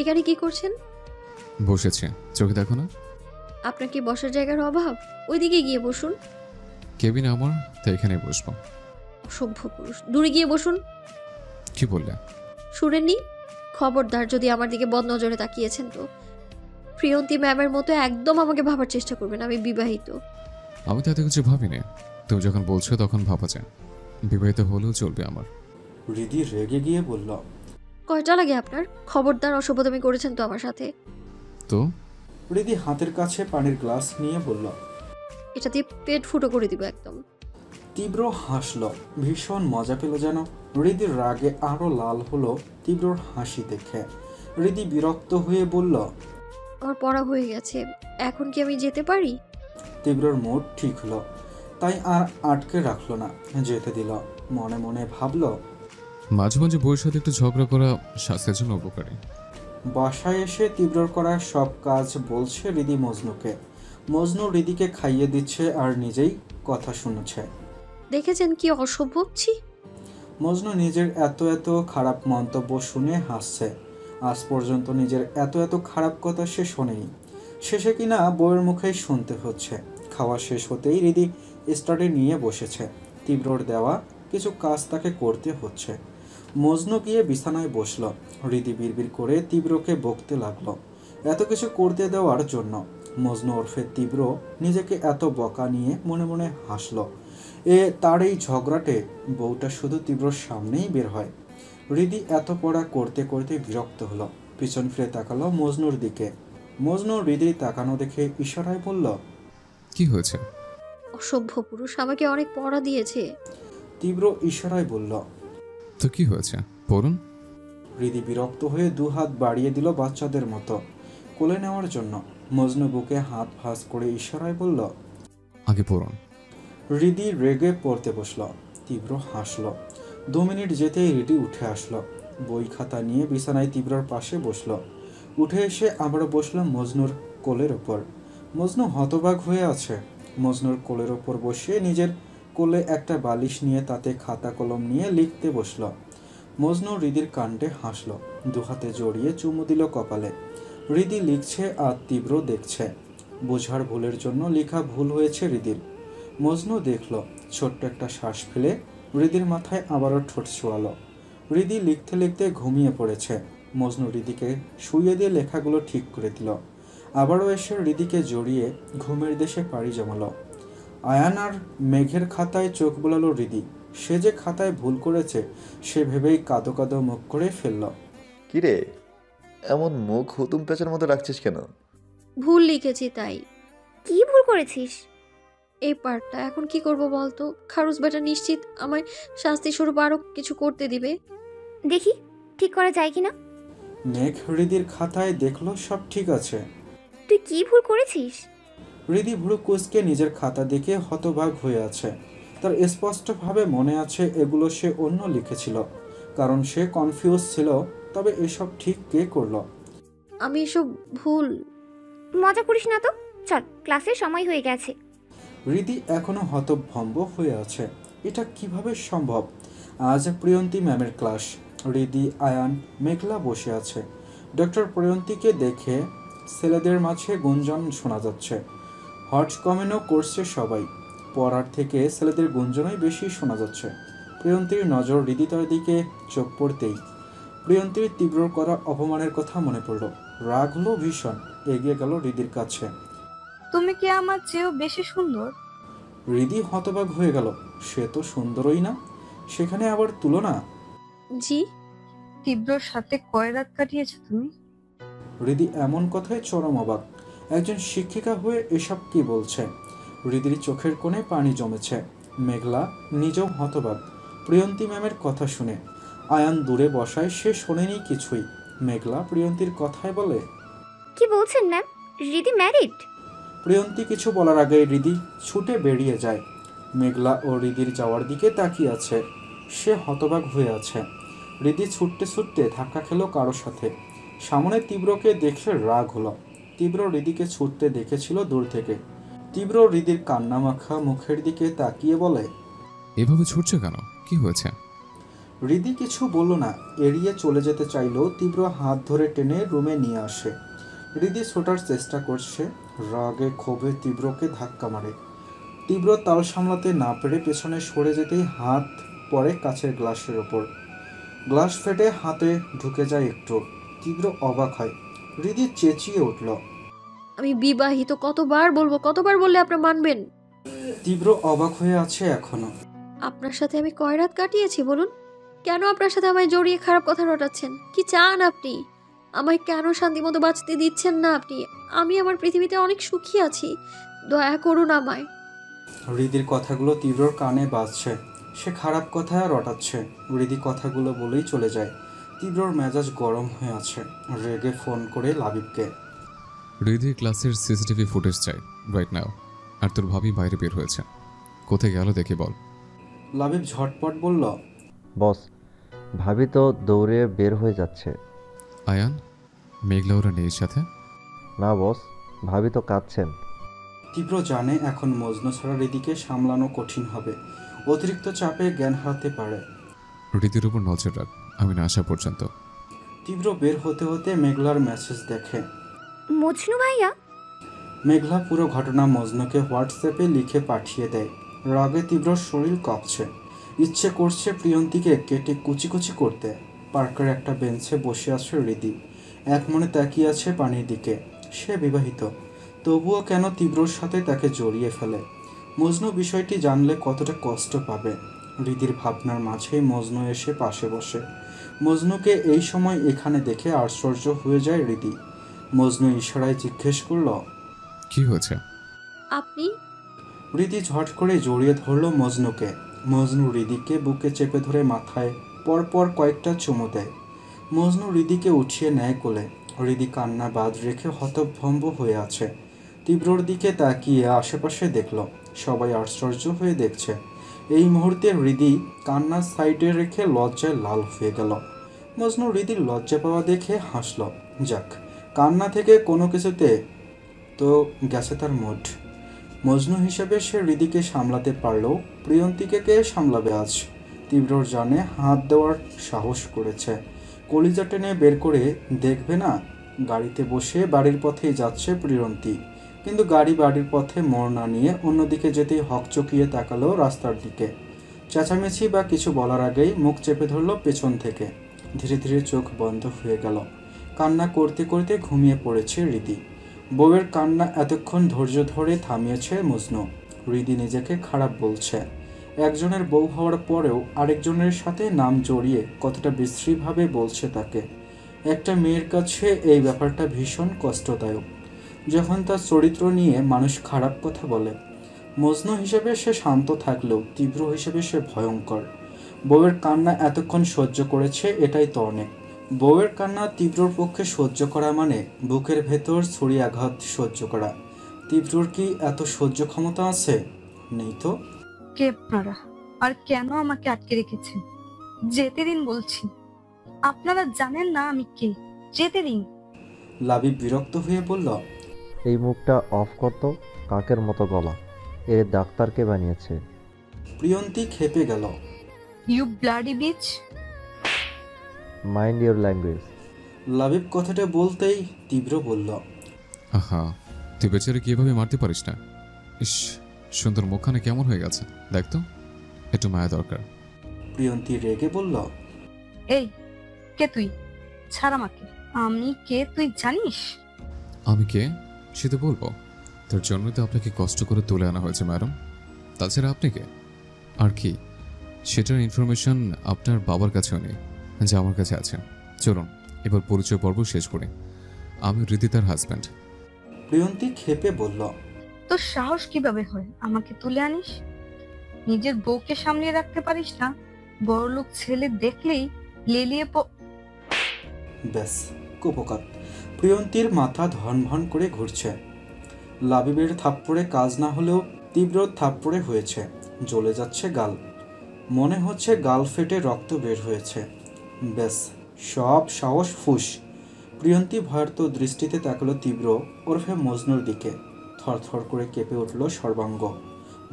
এখানে কি করছেন? বসেছে, চোখে দেখো না। আপনার কি বসার জায়গার অভাব? ওইদিকে গিয়ে বসুন। কেবিন আমার, তাই এখানে বসবো। অসভ্য পুরুষ, দূরে গিয়ে বসুন। কি বললে? শুনেননি? খবরদার যদি আমার দিকে বদ নজরে তাকিয়েছেন তো। প্রিয়ন্তী ম্যামের মতো একদম আমাকে ভাবার চেষ্টা করবেন, আমি বিবাহিত। আমি তো এত কিছু ভাবিনি, তুমি যখন বলছো তখন ভাবা যায়। বিবাহিত হলেও চলবে আমার। হৃদি রেগে গিয়ে বলল। কয়টা লাগে আপনার? খবরদার অসভ্যতামি করেছেন তো আমার সাথে। তো হৃদি হাতের কাছে পানির গ্লাস নিয়ে বলল। এটা দিয়ে পেট ফুটো করে দিব একদম। তীব্র হাসল, ভীষণ মজা পেল যেন। হৃদির রাগে আরো লাল হলো তীব্রর হাসি দেখে। হৃদি বিরক্ত হয়ে বলল। আমার পড়া হয়ে গেছে, এখন কি আমি যেতে পারি? তীব্রর মুড ঠিক হলো, তাই আর আটকে রাখলো না, যেতে দিল। মনে মনে ভাবলো, মাঝে মাঝে বউয়ের সাথে একটু ঝগড়া করা স্বাস্থ্যের জন্য উপকারী। বাসায় এসে তীব্রর করা সব কাজ বলছে হৃদি মজনুকে। মজনু হৃদিকে খাইয়ে দিচ্ছে আর নিজেই কথা শুনছে। দেখেছেন কি অসভ্য ছি। মজনু নিজের এত এত খারাপ মন্তব্য শুনে হাসছে। আজ পর্যন্ত নিজের এত এত খারাপ কথা সে শোনেনি। শেষে কিনা বউয়ের মুখেই শুনতে হচ্ছে। খাওয়া শেষ হতেই রিদি স্টাডি নিয়ে বসেছে। তীব্রর দেওয়া কিছু কাজ তাকে করতে হচ্ছে। মজনু গিয়ে বিছানায় বসল। রিদি বিড়বিড় করে তীব্রকে বকতে লাগলো এত কিছু করতে দেওয়ার জন্য। মজনু ওরফে তীব্র নিজেকে এত বকা নিয়ে মনে মনে হাসল। তার এই ঝগড়াটে বউটা শুধু তীব্রর সামনেই বের হয়। রিদি এত পড়া করতে করতে বিরক্ত হলো। পিছন ফিরে তাকালো মজনুর দিকে। মজনু রিদির তাকানো দেখে ইশারায় বলল, কি হয়েছে? অসভ্য পুরুষ আমাকে অনেক পড়া দিয়েছে। তীব্র ইশারায় বলল। তো কি হয়েছে পড়ুন। রিদি বিরক্ত হয়ে দু হাত বাড়িয়ে দিল বাচ্চাদের মতো কোলে নেওয়ার জন্য। মজনু বুকে হাত ভাঁজ করে ইশারায় বলল, আগে পড়ুন। রিদি রেগে পড়তে বসল। তীব্র হাসল। 2 মিনিট যেতেই রিদি উঠে আসলো। বই খাতা নিয়ে বিছানায় তীব্রর পাশে বসল। উঠে এসে আবারও বসল মজনুর কোলের ওপর। মজনু হতবাক হয়ে আছে। মজনুর কোলের ওপর বসে নিজের কোলে একটা বালিশ নিয়ে তাতে খাতা কলম নিয়ে লিখতে বসল। মজনু রিদির কাণ্ডে হাসল। 2 হাতে জড়িয়ে চুমু দিল কপালে। রিদি লিখছে আর তীব্র দেখছে। বোঝার ভুলের জন্য লেখা ভুল হয়েছে রিদির। মজনু দেখল। ছোট্ট একটা শ্বাস ফেলে রিদির মাথায় আবারও ঠোঁট ছোঁয়ালো। রিদি লিখতে লিখতে ঘুমিয়ে পড়েছে। মজনু রিদিকে শুইয়ে দিয়ে লেখাগুলো ঠিক করে দিল। আবারও এসে রিদিকে জড়িয়ে ঘুমের দেশে পাড়ি জমালো। আয়ান আর মেঘের খাতায় চোখ বোলালো রিদি। সে যে খাতায় ভুল করেছে সে ভেবেই কাঁদো কাঁদো মুখ করে ফেলল। কিরে, এমন মুখ হুতুম পেঁচার মতো রাখছিস কেন? ভুল লিখেছি তাই। কি ভুল করেছিস? এই পার্টটা এখন কি করব বলতো? খারুস বেটা নিশ্চিত আমায় শাস্তি স্বরূপ আরো কিছু করতে দিবে। দেখি ঠিক করা যায় কিনা। মেঘ রিদির খাতায় দেখলো সব ঠিক আছে। তুই কি ভুল করেছিস? রিদি ভুরু কুঁচকে নিজের খাতা দেখে হতবাক হয়ে আছে। তার স্পষ্টভাবে মনে আছে এগুলো সে অন্য লিখেছিল, কারণ সে কনফিউজ ছিল। তবে এসব ঠিক কে করলো? আমি এসব ভুল। মজা করিস না তো, চল ক্লাসের সময় হয়ে গেছে। রিদি এখনো হতভম্ব হয়ে আছে। এটা কিভাবে সম্ভব? আজ প্রিয়ন্তী ম্যামের ক্লাস। রিদি, আয়ান, মেঘলা বসে আছে। ডক্টর প্রিয়ন্তীকে দেখে ছেলেদের মাঝে গুঞ্জন শোনা যাচ্ছে। হট কমেন্টও করছে সবাই। পড়ার থেকে ছেলেদের গুঞ্জনই বেশি শোনা যাচ্ছে। প্রিয়ন্তীর নজর রিদি তার দিকে চোখ পড়তেই প্রিয়ন্তীর তীব্র করা অপমানের কথা মনে পড়ল। রাগ হলো ভীষণ। এগিয়ে গেল রিদির কাছে। তুমি কি আমার চেয়েও বেশি সুন্দর? রিদি হতবাক হয়ে গেল। সে তো সুন্দরই না, সেখানে আবার তুলনা। জি। তীব্রর সাথে কয় রাত কাটিয়েছো তুমি? রিদি এমন কথায় চরম অবাক। একজন শিক্ষিকা হয়ে এসব কি বলছে? রিদির চোখের কোণে পানি জমেছে। মেঘলা নিজেও হতবাক প্রিয়ন্তী ম্যামের কথা শুনে। আয়ান দূরে বসায় সে শোনেনি কিছুই। মেঘলা প্রিয়ন্তীর কথায় বলে, কি বলছেন ম্যাম? রিদি ম্যারিড? প্রিয়ন্তী কিছু বলার আগে রিদি ছুটে বেরিয়ে যায়। মেঘলা ও রিদির যাওয়ার দিকে তাকিয়ে আছে। সে হতবাক হয়ে আছে। রিদি ছুটতে ছুটতে ধাক্কা খেলো কারো সাথে। সামনে তীব্রকে দেখে রাগ হলো। তীব্র রিদিকে ছুটতে দেখেছিল দূর থেকে। তীব্র রিদির কান্নামাখা মুখের দিকে তাকিয়ে বলে, এভাবে ছুটছে কেন? কি হয়েছে? রিদি কিছু বলল না। এড়িয়ে চলে যেতে চাইলেও তীব্র হাত ধরে টেনে রুমে নিয়ে আসে। রিদি ছোটার চেষ্টা করছে। রাগে ক্ষোভে তীব্রকে ধাক্কা মারে। তীব্র তাল সামলাতে না পেরে পেছনে সরে যেতেই হাত পড়ে কাচের গ্লাসের ওপর। গ্লাস ফেটে হাতে ঢুকে যায় একটু। তীব্র অবাক হয়। রিদি চেঁচিয়ে উঠল, আমি বিবাহিত। কতবার বলবো, কতবার বললে আপনারা মানবেন? তীব্র অবাক হয়ে আছে এখনো। আপনার সাথে আমি কয় রাত কাটিয়েছি বলুন? কেন আপনার সাথে আমায় জড়িয়ে খারাপ কথা রটাচ্ছেন? কি চান আপনি? আমায় কেন শান্তি মতো বাঁচতে দিচ্ছেন না আপনি? আমি আমার পৃথিবীতে অনেক সুখী আছি। দয়া করুন আমায়। রিদির কথাগুলো তীব্রর কানে বাজছে। সে খারাপ কথা রটাচ্ছে। রিদি কথাগুলো বলেই চলে যায়। তীব্রর মেজাজ গরম হয়ে আছে। রেগে ফোন করে লাবিবকে, রিদি ক্লাসের সিসিটিভি ফুটেজ চাই রাইট নাও। আর তোর ভাবি বাইরে বের হয়েছে, কোথায় গেল দেখে বল। লাবিব ঝটপট বলল, বস, ভাবি তো দৌড়ে বের হয়ে যাচ্ছে। আয়ান, মেঘলা ওরা নেই সাথে? না বস, ভাবি তো কাঁদছেন। তীব্র জানে এখন মজনু ছাড়া রিদিকে সামলানো কঠিন হবে। অতিরিক্ত চাপে জ্ঞান হারাতে পারে। রিদির উপর নজর রাখ, আমি না আসা পর্যন্ত। তীব্র বের হতে হতে মেঘলার মেসেজ দেখে। মজনু ভাইয়া, মেঘলা পুরো ঘটনা মজনুকে হোয়াটসঅ্যাপে লিখে পাঠিয়ে দেয়। রাগে তীব্র শরীর কাঁপছে, ইচ্ছে করছে প্রিয়ন্তীকে কেটে কুচি কুচি করতে। পার্কের একটা বেঞ্চে বসে আছে হৃদি, এক মনে তাকিয়ে আছে পানির দিকে। সে বিবাহিত, তবুও কেন তীব্রর সাথে তাকে জড়িয়ে ফেলে? মজনু বিষয়টি জানলে কতটা কষ্ট পাবে। হৃদির ভাবনার মাঝেই মজনু এসে পাশে বসে। মজনুকে এই সময় এখানে দেখে আশ্চর্য হয়ে যায় হৃদি। মজনু ইশারায় জিজ্ঞেস করল, কি হয়েছে? আপনি? হৃদি ঝট করে জড়িয়ে ধরল মজনুকে। মজনু হৃদিকে বুকে চেপে ধরে মাথায় পরপর কয়েকটা চুমু দেয়। মজনু হৃদিকে উঠিয়ে নেয় কোলে। হৃদি কান্না বাদ রেখে হতভম্ব হয়ে আছে। তীব্রর দিকে তাকিয়ে আশেপাশে দেখল, সবাই আশ্চর্য হয়ে দেখছে। এই মুহূর্তে হৃদি কান্না সাইডে রেখে লজ্জায় লাল হয়ে গেল। মজনু হৃদির লজ্জা পাওয়া দেখে হাসল। যাক, কান্না থেকে কোনো কিছুতে তো গেছে তার মুড। মজনু হিসেবে সে হৃদিকে সামলাতে পারলেও প্রিয়ন্তীকে কে সামলাবে আজ? তীব্রর জানে হাত দেওয়ার সাহস করেছে। কলিজা টেনে বের করে দেখবে না? গাড়িতে বসে বাড়ির পথেই যাচ্ছে প্রিয়ন্তী, কিন্তু গাড়ি বাড়ির পথে মোড় না নিয়ে অন্যদিকে যেতেই হকচকিয়ে তাকালো রাস্তার দিকে। চেঁচামেচি বা কিছু বলার আগেই মুখ চেপে ধরল পেছন থেকে। ধীরে ধীরে চোখ বন্ধ হয়ে গেল। কান্না করতে করতে ঘুমিয়ে পড়েছে হৃদি। বউয়ের কান্না এতক্ষণ ধৈর্য ধরে থামিয়েছে মজনু। হৃদি নিজেকে খারাপ বলছে। একজনের বউ হওয়ার পরেও আরেকজনের সাথে নাম জড়িয়ে কতটা বিশ্রীভাবে বলছে তাকে। একটা মেয়ের কাছে এই ব্যাপারটা ভীষণ কষ্টদায়ক, যখন তার চরিত্র নিয়ে মানুষ খারাপ কথা বলে। মজনু হিসেবে সে শান্ত থাকলেও তীব্র হিসেবে সে ভয়ঙ্কর। বউয়ের কান্না এতক্ষণ সহ্য করেছে, এটাই তো অনেক। বউয়ের কান্না তীব্রর পক্ষে সহ্য করা মানে বুকের ভেতর ছুরি আঘাত সহ্য করা। তীব্রর কি এত সহ্য ক্ষমতা আছে? নেই তো। কে আপনারা, আর কেন আমাকে আটকে রেখেছেন? যেতে দিন বলছি। আপনারা জানেন না আমি কে, যেতে দিন। লাবিব বিরক্ত হয়ে বলল, এই মুখটা অফ করতো। কাকের মতো গলা, এর ডাক্তারকে বানিয়েছে। প্রিয়ন্তী খেপে গেল। You bloody bitch. Mind your language. Labib কথাটা বলতেই তীব্র বলল, আহা, তুই বেচারে কিভাবে মারতে পারিস না? ইস, সুন্দর মুখখানে কেমন হয়ে গেছে দেখ তো, একটু মায়া দরকার। প্রিয়ন্তী রেগে বলল, এই, কে তুই? ছাড় আমাকে। আমি কে তুই জানিস? আমি কে সে তো বলবো, তার জন্যই তো আপনাকে কষ্ট করে তুলে আনা হয়েছে ম্যাডাম। তাছাড়া আপনি কে আর কি সেটার ইনফরমেশন আপনার বাবার কাছেও নেই, যা আমার কাছে আছে। চলুন এবার পরিচয় পর্ব শেষ করি। আমি হৃদি, তার হাজব্যান্ড। প্রিয়ন্তী খেপে বলল, তোর সাহস কিভাবে হয় আমাকে তুলে আনিস? নিজের বউকে সামলিয়ে রাখতে পারিস না? বড়লোক ছেলে দেখলেই লেলিয়ে ব্যাস কুপকাত। প্রিয়ন্তীর মাথা ধনভন করে ঘুরছে। লাবিবের থাপ্পড়ে কাজ না হলেও তীব্র থাপ্পড়ে হয়েছে। জ্বলে যাচ্ছে গাল, মনে হচ্ছে গাল ফেটে রক্ত বের হয়েছে। ব্যাস, সব সাহস ফুস। প্রিয়ন্তী ভয়ার্ত দৃষ্টিতে তাকালো তীব্র ওরফে মজনুর দিকে। থরথর করে কেঁপে উঠল সর্বাঙ্গ।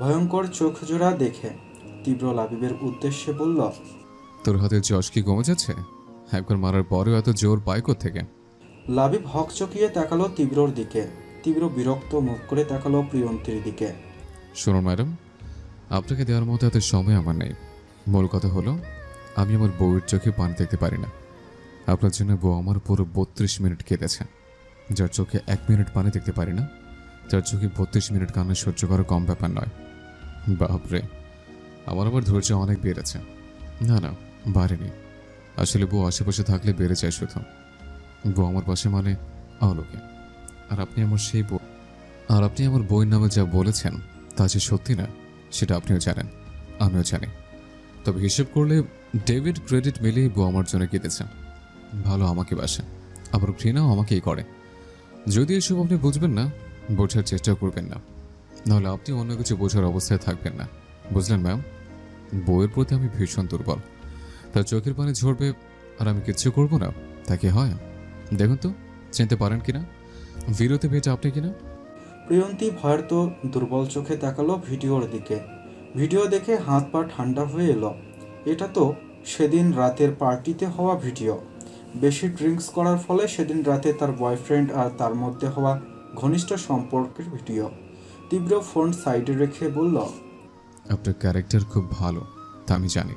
ভয়ঙ্কর চোখ জোড়া দেখে তীব্র লাবিবের উদ্দেশ্যে বলল, তোর হাতে যশ কি কমে যাচ্ছে? একবার মারার পরেও এত জোর পায় থেকে? লাবিব হকচকিয়ে তাকালো তীব্রর দিকে। তীব্র বিরক্ত মুখ করে তাকালো প্রিয়ন্তীর দিকে। শুনুন ম্যাডাম, আপনাকে দেওয়ার মতো এত সময় আমার নেই। মূল কথা হলো, আমি আমার বউয়ের চোখে পানি দেখতে পারি না। আপনার জন্য বউ আমার পুরো 32 মিনিট কেঁদেছে। যার চোখে 1 মিনিট পানি দেখতে পারি না, যার চোখে 32 মিনিট কান্না সহ্য করা কম ব্যাপার নয়। বাপরে, আমার আবার ধৈর্য অনেক বেড়েছে। না না, বাড়েনি। আসলে বউ আশেপাশে থাকলে বেড়ে যায় শুধু। বউ আমার পাশে মানে আলোকে। আর আপনি আমার বউয়ের নামে যা বলেছেন তা যে সত্যি না, সেটা আপনিও জানেন, আমিও জানি। তবে হিসেব করলে ডেভিড ক্রেডিট মিলিয়ে বউ আমার জন্য কেঁদেছে। ভালো আমাকে বাসে, আবার ঘৃণাও আমাকেই করে। যদি এসব আপনি বুঝবেন না, বোঝার চেষ্টা করবেন না, নাহলে আপনি অন্য কিছু বোঝার অবস্থায় থাকবেন না। বুঝলেন ম্যাম? বউয়ের প্রতি আমি ভীষণ দুর্বল। তার চোখের পানি ঝরবে আর আমি কিচ্ছু করবো না, তা কি হয়? দেখুন তো, চিনতে পারেন কিনা? ভিডিওতে পেয়েছে আপনি কিনা? প্রিয়ন্তী ভয়ার্ত দুর্বল চোখে তাকালো ভিডিওর দিকে। ভিডিও দেখে হাত পা ঠান্ডা হয়ে এলো। এটা তো সেদিন রাতের পার্টিতে হওয়া ভিডিও। বেশি ড্রিঙ্কস করার ফলে সেদিন রাতে তার বয়ফ্রেন্ড আর তার মধ্যে হওয়া ঘনিষ্ঠ সম্পর্কের ভিডিও। তীব্র ফোন সাইডে রেখে বলল, আপনার ক্যারেক্টার খুব ভালো তা আমি জানি।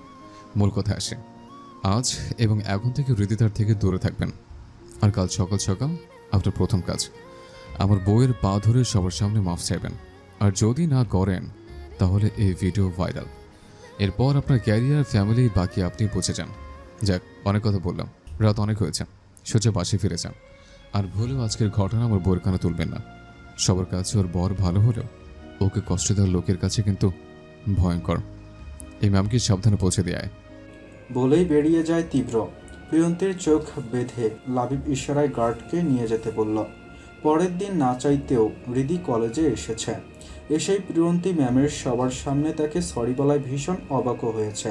মূল কথা আসে, আজ এবং এখন থেকে হৃদিতার থেকে দূরে থাকবেন। আর কাল সকাল সকাল আপনার প্রথম কাজ আমার বউয়ের পা ধরে সবার সামনে মাফ চাইবেন। আর যদি না করেন তাহলে এই ভিডিও ভাইরাল। এরপর আপনার ক্যারিয়ার, ফ্যামিলি বাকি আপনি বুঝে যান। যাক, অনেক কথা বললাম, রাত অনেক হয়েছে, সোজা বাসে ফিরে যান। আর ভুলেও আজকের ঘটনা আমার বউয়ের কানে তুলবেন না। সবার কাছে ওর বর ভালো হলেও ওকে কষ্ট দেওয়ার লোকের কাছে কিন্তু ভয়ঙ্কর। এই ম্যামকে সাবধানে পৌঁছে দেয়। বলেই বেরিয়ে যায় তীব্র। প্রিয়ন্তীর চোখ বেঁধে লাবিব ইশারায় গার্ডকে নিয়ে যেতে বলল। পরের দিন না চাইতেও হৃদি কলেজে এসেছে। এসেই প্রিয়ন্তী ম্যামের সবার সামনে তাকে সরি বলায় ভীষণ অবাক হয়েছে।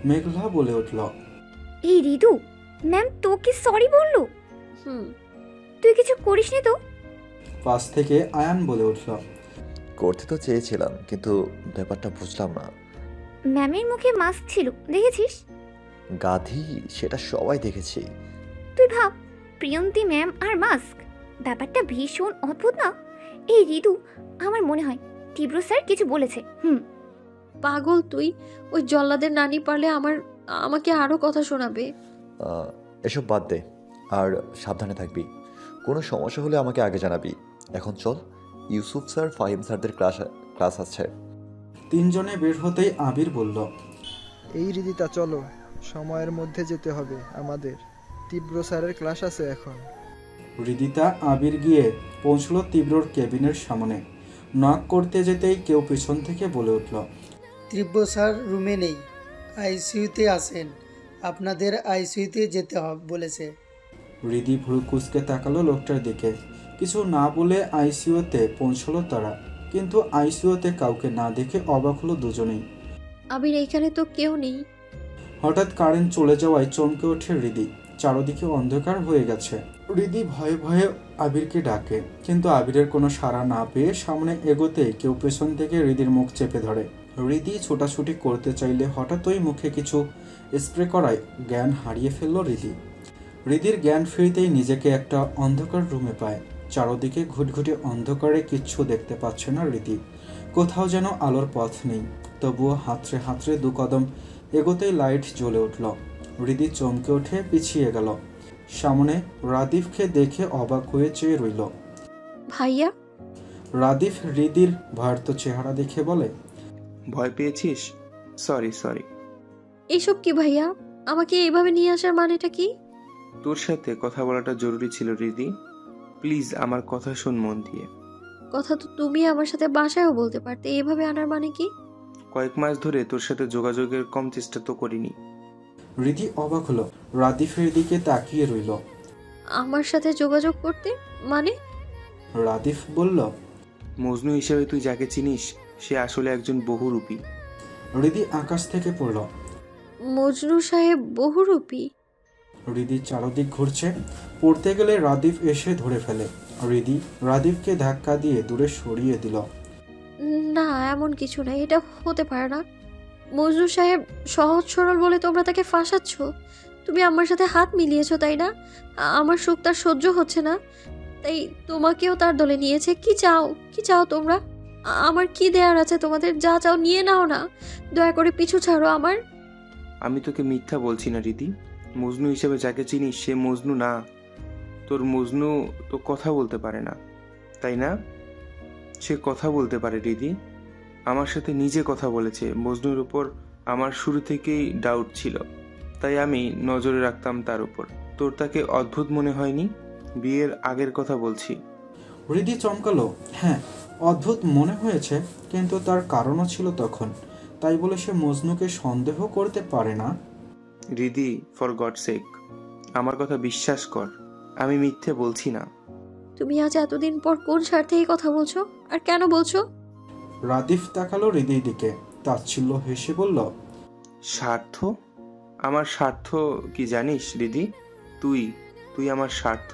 মেঘলা বলে উঠল, এই রিদু, ম্যাম তোকে সরি বললো? হুম। তুই কিছু করিসনি তো? পাশ থেকে আয়ান বলে উঠল, করতে তো চেয়েছিলাম, কিন্তু ব্যাপারটা বুঝলাম না। ম্যামের মুখে মাস্ক ছিল, দেখেছিস? গাধি, সেটা সবাই দেখেছি। তুই ভাব, প্রিয়ন্তী ম্যাম আর মাস্ক, ব্যাপারটা ভীষণ অদ্ভুত না? এই রিদু, আমার মনে হয় তীব্র স্যার কিছু বলেছে। পাগল তুই, ওই জল্লাদের নানি পারলে আমাকে আরো কথা শোনাবে। এসব বাদ দে, আর সাবধানে থাকবি। কোনো সমস্যা হলে আমাকে আগে জানাবি। এখন চল, ইউসুফ স্যার, ফাহিম স্যারদের ক্লাস আছে। তিনজনে বের হতেই আবির বলল, এই রিদিতা চলো, সময়ের মধ্যে যেতে হবে আমাদের, তীব্র স্যারের ক্লাস আছে এখন। হৃদিতা আবির গিয়ে পৌঁছল তীব্রর কেবিনের সামনে। নক করতে যেতেই কেউ পিছন থেকে বলে উঠল, তীব্র স্যার রুমে নেই, আইসিইউতে আছেন, আপনাদের আইসিইউতে যেতে বলেছে। হৃদি ভ্রু কুঁচকে তাকালো লোকটার দিকে। কিছু না বলে আইসিইউতে পৌঁছলো তারা, কিন্তু আইসিইউতে কাউকে না দেখে অবাক হলো দুজনেই। আবির, এইখানে তো কেউ নেই। হঠাৎ কারেন্ট চলে যাওয়ায় চমকে ওঠে হৃদি। চারদিকে অন্ধকার হয়ে গেছে। হৃদি ভয়ে ভয়ে আবিরকে ডাকে, কিন্তু আবিরের কোনো সাড়া না পেয়ে সামনে এগোতেই কেউ পেছন থেকে হৃদির মুখ চেপে ধরে। হৃদি ছোটাছুটি করতে চাইলে হঠাৎই মুখে কিছু স্প্রে করায় জ্ঞান হারিয়ে ফেলল হৃদি। হৃদির জ্ঞান ফিরতেই নিজেকে একটা অন্ধকার রুমে পায়। চারদিকে ঘুটঘুটে অন্ধকারে কিচ্ছু দেখতে পাচ্ছে না হৃদি। কোথাও যেন আলোর পথ নেই। তবুও হাতড়ে হাতড়ে 2 কদম এগোতেই লাইট জ্বলে উঠল। হৃদি চমকে উঠে পিছিয়ে গেল। সামনে রাদিফকে দেখে অবাক হয়ে চেয়ে রইল। ভাইয়া? রাদিফ হৃদির ভয়ার্ত চেহারা দেখে বলে, ভয় পেয়েছিস? সরি। এইসব কি ভাইয়া? আমাকে এইভাবে নিয়ে আসার মানেটা কি? তোর সাথে কথা বলাটা জরুরি ছিল হৃদি, প্লিজ আমার কথা শোন মন দিয়ে। কথা তো তুমি আমার সাথে বাসায়ও বলতে পারতে, এভাবে আনার মানে কি? কয়েক মাস ধরে তোর সাথে যোগাযোগের কম চেষ্টা তো করিনি। হৃদি অবাক হলো। রাদিফের দিকে তাকিয়ে রইল। আমার সাথে যোগাযোগ করতে মানে? রাদিফ বলল, মজনু হিসেবে তুই যাকে চিনিস সে আসলে একজন বহুরূপী। হৃদি আকাশ থেকে পড়ল। মজনু সাহেব বহুরূপী? হৃদি চারদিক ঘুরছে। পড়তে গেলে রাদিফ এসে ধরে ফেলে। হৃদি রাদিফকে ধাক্কা দিয়ে দূরে সরিয়ে দিল। না, এমন কিছু না, এটা হতে পারে না। মজনু সাহেব সহজ সরল বলে তোমরা তাকে ফাঁসাচ্ছ। তুমি আমার সাথে হাত মিলিয়েছো, তাই না? আমার সুখ তার সহ্য হচ্ছে না, তাই তোমাকেও তার দলে নিয়েছে। কি চাও তোমরা? আমার কি দেয়ার আছে তোমাদের? যা চাও নিয়ে নাও না, দয়া করে পিছু ছাড়ো আমার। আমি তোকে মিথ্যা বলছি না রীতি। মজনু হিসেবে যাকে চিনিস সে মজনু না। তোর মজনু তো কথা বলতে পারে না, তাই না? সে কথা বলতে পারে রীতি। আমার সাথে নিজে কথা বলেছে। মজনুর উপর আমার শুরু থেকেই ডাউট ছিল, তাই আমি নজরে রাখতাম তার উপর। তোর তাকে অদ্ভুত মনে হয়নি? বিয়ের আগের কথা বলছি। হৃদি চমকালো। হ্যাঁ, অদ্ভুত মনে হয়েছে, কিন্তু তার কারণও ছিল তখন। তাই বলে সে মজনুকে সন্দেহ করতে পারে না। রিদি, ফর গড সেক আমার কথা বিশ্বাস কর, আমি মিথ্যে বলছি না। তুমি আজ এতদিন পর কোন স্বার্থে এই কথা বলছো, আর কেন বলছো? রাদিফ তাকালো হৃদির দিকে, তাচ্ছিল্য হেসে বলল, স্বার্থ? আমার স্বার্থ কি জানিস রিদি? তুই আমার স্বার্থ।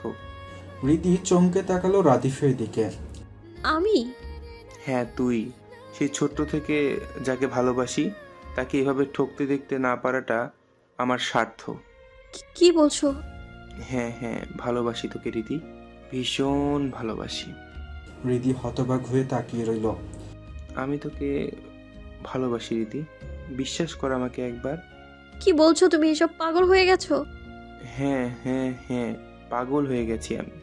হৃদি চমকে তাকালো রাদিফের দিকে। আমি? হ্যাঁ তুই। সেই ছোট্ট থেকে যাকে ভালোবাসি তাকে এভাবে ঠকতে দেখতে না পারাটা আমার স্বার্থ। কি বলছো? হ্যাঁ ভালোবাসি তোকে রিদি, ভীষণ ভালোবাসি। হৃদি হতবাক হয়ে তাকিয়ে রইল। আমি তোকে ভালোবাসি রীতি, বিশ্বাস কর আমাকে একবার। কি বলছো তুমি? এসব পাগল হয়ে গেছো? হ্যাঁ হ্যাঁ হ্যাঁ, পাগল হয়ে গেছি আমি।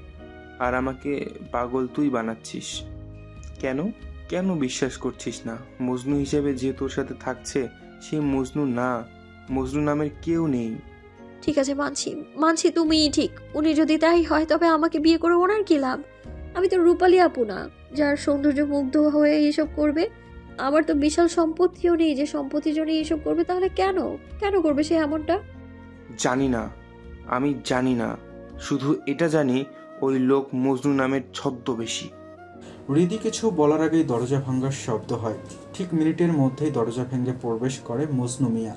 আর আমাকে পাগল তুই বানাচ্ছিস। কেন কেন বিশ্বাস করছিস না? মজনু হিসেবে যে তোর সাথে থাকছে সে মজনু না, মজনু নামের কেউ নেই। ঠিক আছে, মানছি মানছি তুমিই ঠিক। উনি যদি তাই হয় তবে আমাকে বিয়ে করে ওনার কি লাভ? আমি তো রূপালী আপু না যার সৌন্দর্য মুগ্ধ হয়ে এইসব করবে। আমার তো বিশাল সম্পত্তিও নেই যে সম্পত্তির জন্য এইসব করবে। তাহলে কেন কেন করবে সে এমনটা? জানি না, আমি জানি না, শুধু এটা জানি ওই লোক মজনু নামের ছদ্মবেশী। হৃদি কিছু বলার আগেই দরজা ভাঙার শব্দ হয়। ঠিক মিনিটের মধ্যেই দরজা ভেঙে প্রবেশ করে মজনু মিয়া।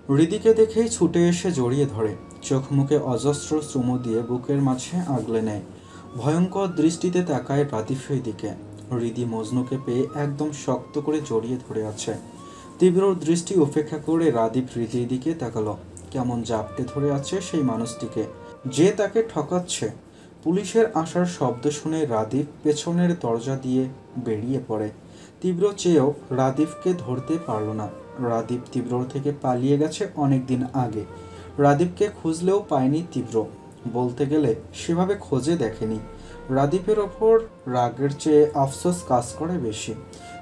হৃদিকে দেখেই ছুটে এসে জড়িয়ে ধরে, চোখ মুখে অজস্র চুমু দিয়ে বুকের মাঝে আগলে নেয়। ভয়ঙ্কর দৃষ্টিতে তাকায় রাদিফের দিকে। হৃদি মজনুকে পেয়ে একদম শক্ত করে জড়িয়ে ধরে আছে। তীব্র দৃষ্টি উপেক্ষা করে রাদীপ হৃদির দিকে তাকালো। কেমন জাপটে ধরে আছে সেই মানুষটিকে, যে তাকে ঠকাচ্ছে। পুলিশের আসার শব্দ শুনে রাদীপ পেছনের দরজা দিয়ে বেরিয়ে পড়ে। তীব্র চেয়েও রাদীপকে ধরতে পারল না। রাদীপ তীব্রর থেকে পালিয়ে গেছে অনেক দিন আগে। রাদীপকে খুঁজলেও পায়নি তীব্র। বলতে গেলে সেভাবে খোঁজে দেখেনি। রাদীপের ওপর রাগের চেয়ে আফসোস কাজ করে বেশি।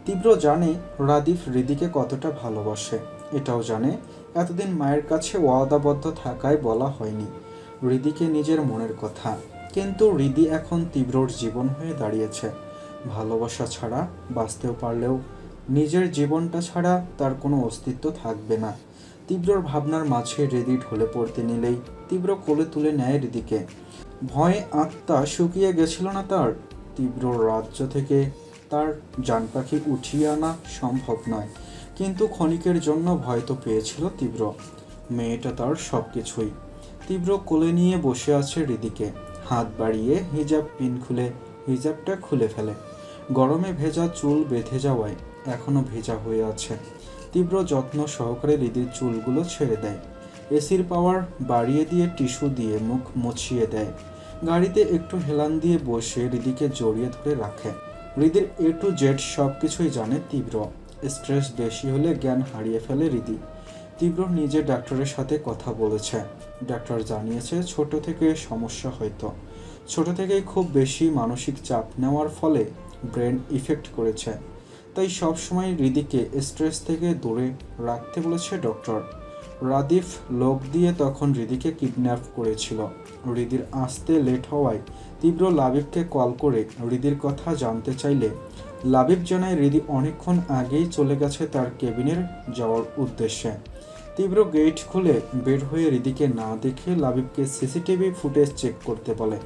তীব্র জানে রাদীপ হৃদিকে কতটা ভালোবাসে। এটাও জানে এতদিন মায়ের কাছে ওয়াদাবদ্ধ থাকায় বলা হয়নি হৃদিকে নিজের মনের কথা। কিন্তু হৃদি এখন তীব্রর জীবন হয়ে দাঁড়িয়েছে। ভালোবাসা ছাড়া বাঁচতেও পারলেও নিজের জীবনটা ছাড়া তার কোনো অস্তিত্ব থাকবে না। তীব্রর ভাবনার মাঝে হৃদি ঢলে পড়তে নিলেই তীব্র কোলে তুলে নেয় হৃদিকে। ভয়ে আত্মা শুকিয়ে গেছিল না তার? তীব্রর রাজ্য থেকে তার জান পাখি উঠিয়ে আনা সম্ভব নয়, কিন্তু ক্ষণিকের জন্য ভয় তো পেয়েছিল তীব্র। মেয়েটা তার সব কিছুই। তীব্র কোলে নিয়ে বসে আছে হৃদিকে। হাত বাড়িয়ে হিজাব পিন খুলে হিজাবটা খুলে ফেলে। গরমে ভেজা চুল বেঁধে যাওয়ায় এখনো ভেজা হয়ে আছে। তীব্র যত্ন সহকারে হৃদির চুলগুলো ছেড়ে দেয়। এসির পাওয়ার বাড়িয়ে দিয়ে টিস্যু দিয়ে মুখ মুছিয়ে দেয়। গাড়িতে একটু হেলান দিয়ে বসে হৃদিকে জড়িয়ে ধরে রাখে। হৃদির A to Z সব কিছুই জানে তীব্র। স্ট্রেস বেশি হলে জ্ঞান হারিয়ে ফেলে হৃদি। তীব্র নিজে ডাক্তারের সাথে কথা বলেছে। ডাক্তার জানিয়েছে ছোট থেকে সমস্যা, হয়তো ছোট থেকেই খুব বেশি মানসিক চাপ নেওয়ার ফলে ব্রেন ইফেক্ট করেছে। তাই সবসময় হৃদিকে স্ট্রেস থেকে দূরে রাখতে বলেছে ডক্টর। রাদীপ লোক দিয়ে তখন হৃদিকে কিডন্যাপ করেছিল। হৃদির আসতে লেট হওয়ায় তীব্র লাবিবকে কল করে হৃদির কথা জানতে চাইলে লাবিব জানায় হৃদি অনেকক্ষণ আগেই চলে গেছে তার কেবিনের যাওয়ার উদ্দেশ্যে। তীব্র গেট খুলে বের হয়ে হৃদিকে না দেখে লাবিবকে সিসিটিভি ফুটেজ চেক করতে বলে।